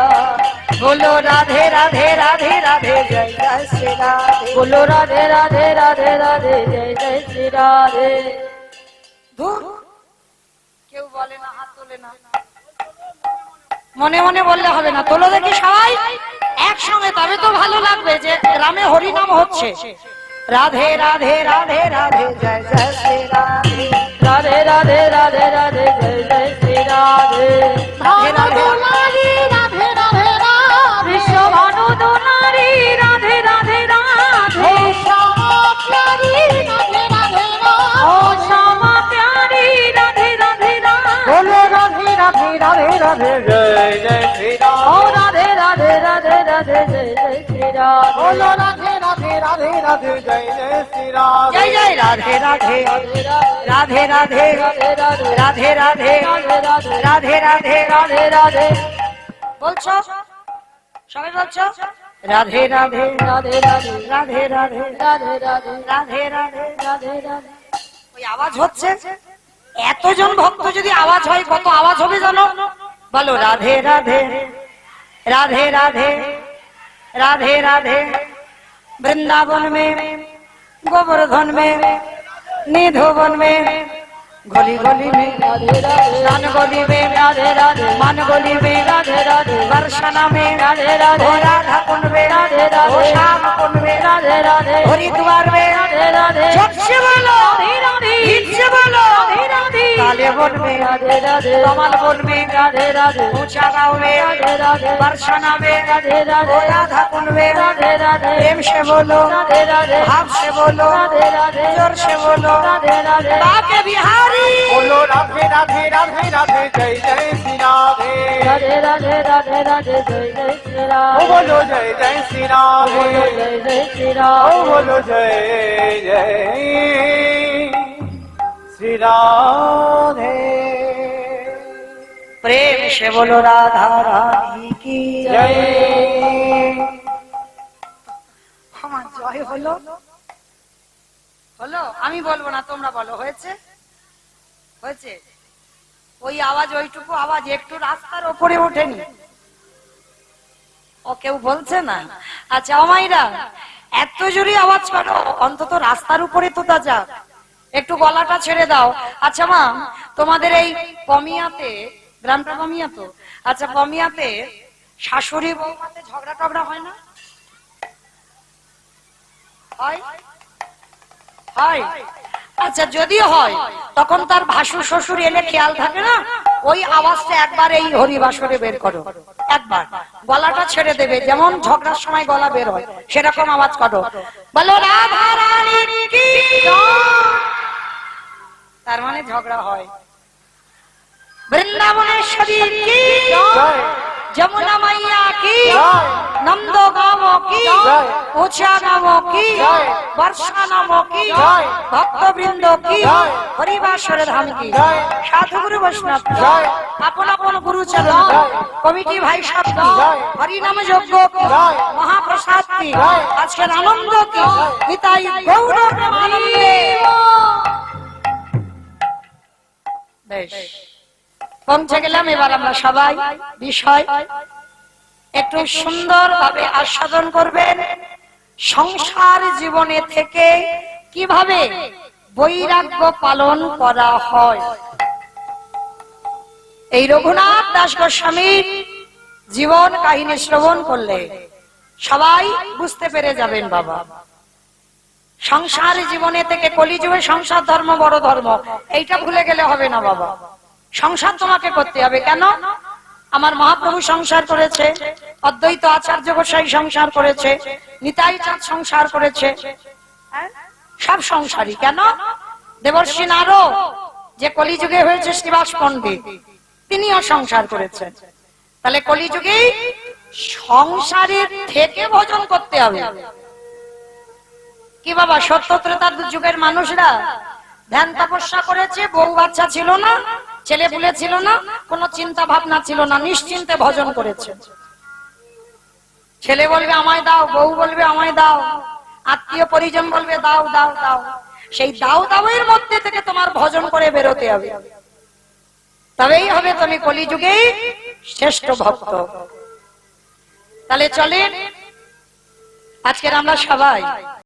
বলো রাধে রাধে রাধে রাধে জয় জয় শ্রী রাধে। বলো রাধে রাধে রাধে রাধে জয় জয় শ্রী রাধে। ধুর, কেউ বলে না, হাত তোলে না, মনে মনে বললে হবে না, তোলো দেখি সবাই একসঙ্গে, তবে তো ভালো লাগবে যে গ্রামে হরিনাম হচ্ছে। রাধে রাধে রাধে রাধে জয় জয় শ্রী রাধে। রাধে রাধে রাধে রাধে জয় জয় শ্রী রাধে। রাধে রাধে দোলারি রাধে রাধে রাধে বিশ্বভানু দুলারি রাধে রাধে রাধে। শ্যামাপ্যারি রাধে রাধে ও রাধে শ্যামা প্যারি রাধে রাধে রাধে। বলো রাধে রাধে রাধে রাধে জয় জয় শ্রী ও রাম। রাধে রাধে রাধে রাধে জয় জয় শ্রী রাধে। বলো রাধে রাধে রাধে রাধে জয় জয় শ্রী রাম। জয় জয় রাধে রাধে রাধে রাধে রাধে রাধে রাধে রাধে রাধে রাধে রাধে রাধে বলছো, সবাই বলছো রাধে রাধে রাধে রাধে রাধে রাধে রাধে রাধে রাধে রাধে। রাধে রাধে। ওই আওয়াজ হচ্ছে, এতজন ভক্ত যদি আওয়াজ হয় কত আওয়াজ হবে জানো, বলো রাধে রাধে রাধে রাধে রাধে রাধে। वृंदावन में गोवर्धन में निधोवन में गली गली में राधे राधे शान गली में राधे राधे मान गली में राधे राधे बरसाना में राधे राधे ओ राधा कुंड में राधे राधे ओ श्याम कुंड में राधे राधे हरिद्वार में राधे राधे जब से बोलो राधे राधे गीत से बोलो राधे राधे काले वन में राधे राधे कमल वन में राधे राधे ऊंचा गाँव में राधे राधे बरसाना में राधे ओ राधे राधा कुंड में राधे राधे प्रेम से बोलो राधे राधे भाव से बोलो राधे राधे जोर से बोलो राधे राधे बाके बिहारी बोलो राधे राधे राधे राधे जय जय श्री राधे। राधे राधे राधे राधे जय जय श्री ओ राधे। बोलो जय जय श्री राधे। बोलो जय जय श्री ओ राधे। बोलो जय जय श्री राधे। प्रेम से बोलो राधा रानी की जय। আমার জয় হলো, হলো, আমি বলবো না, তোমরা বলো, হয়েছে হয়েছে। ওই আওয়াজ, ওইটুকু আওয়াজ একটু রাস্তার ওপরে ওঠেনি, ও কেউ বলছে না। আচ্ছা আমাইরা এত জোরে আওয়াজ করো, অন্তত রাস্তার উপরে তো তা যাক, একটু গলাটা ছেড়ে দাও। আচ্ছা মা, তোমাদের এই কমিয়াতে, গ্রামটা কমিয়া তো, আচ্ছা কমিয়াতে শাশুড়ি বৌমাতে ঝগড়া টগড়া হয় না? হয় হয়। আচ্ছা যদি হয়, তখন তার ভাসুর শ্বশুর এলে খেয়াল থাকে না, ওই আওয়াজটা একবার এই হরিবাসরে বের করো, একবার গলাটা ছেড়ে দেবে, যেমন ঝগড়ার সময় গলা বের হয় সেরকম আওয়াজ করো, বলো রাধা রানীর কি জয়। তার মানে ঝগড়া হয়। বৃন্দাবনেশ্বরী কি জয়। যমুনা মাইয়া কি, জয়। নন্দ গাঁও কি, জয়। উচা গাঁও কি, জয়। বর্ষা নাম কি, জয়। ভক্তবৃন্দ কি, জয়। হরিবাসর ধাম কি, জয়। সাধুগুরু বৈষ্ণব কি, জয়। আপন আপন গুরুচরণ কি, জয়। কমিটি ভাই সব কি, জয়। হরিনাম যজ্ঞ কি, জয়। মহাপ্রসাদ কি, জয়। আজকের আনন্দ কি, নিতাই গৌর প্রেমানন্দে। বেশ, পৌঁছে গেলাম। এবার আমরা সবাই বিষয় একটু সুন্দর ভাবে আস্বাদন করবেন। সংসার জীবনে থেকে কিভাবে বৈরাগ্য পালন করা হয়, এই রঘুনাথ দাস গোস্বামীর জীবন কাহিনী শ্রবণ করলে সবাই বুঝতে পেরে যাবেন বাবা। সংসার জীবনে থেকে কলিযুগে সংসার ধর্ম বড় ধর্ম, এইটা ভুলে গেলে হবে না বাবা। সংসার তোমাকে করতে হবে। কেন? আমার মহাপ্রভু সংসার করেছে, অদ্বৈত আচার্য গোসাই সংসার করেছে, নিতাই চাঁদ সংসার করেছে, সব সংসারী। কেন? দেবর্ষী নারদ যে কলিযুগে হয়েছে শ্রীবাস পণ্ডিত, তিনিও সংসার করেছেন। তাহলে কলিযুগে সংসারের থেকে ভজন করতে হবে। কি বাবা, সত্য ত্রেতার যুগের মানুষরা ধ্যান তপস্যা করেছে, বউ বাচ্চা ছিল না, ছেলে পুলে ছিল না, কোনো চিন্তা ভাবনা ছিল না, নিশ্চিন্তে ভজন করেছে। ছেলে বলবে আমায় দাও, বউ বলবে আমায় দাও, আত্মীয় পরিজন বলবে দাও দাও দাও। সেই দাও দাও এর মধ্যে থেকে তোমার ভজন করে বেরোতে হবে, তবেই হবে তুমি কলিযুগে শ্রেষ্ঠ ভক্ত। তাহলে চলেন আজকের আমরা সবাই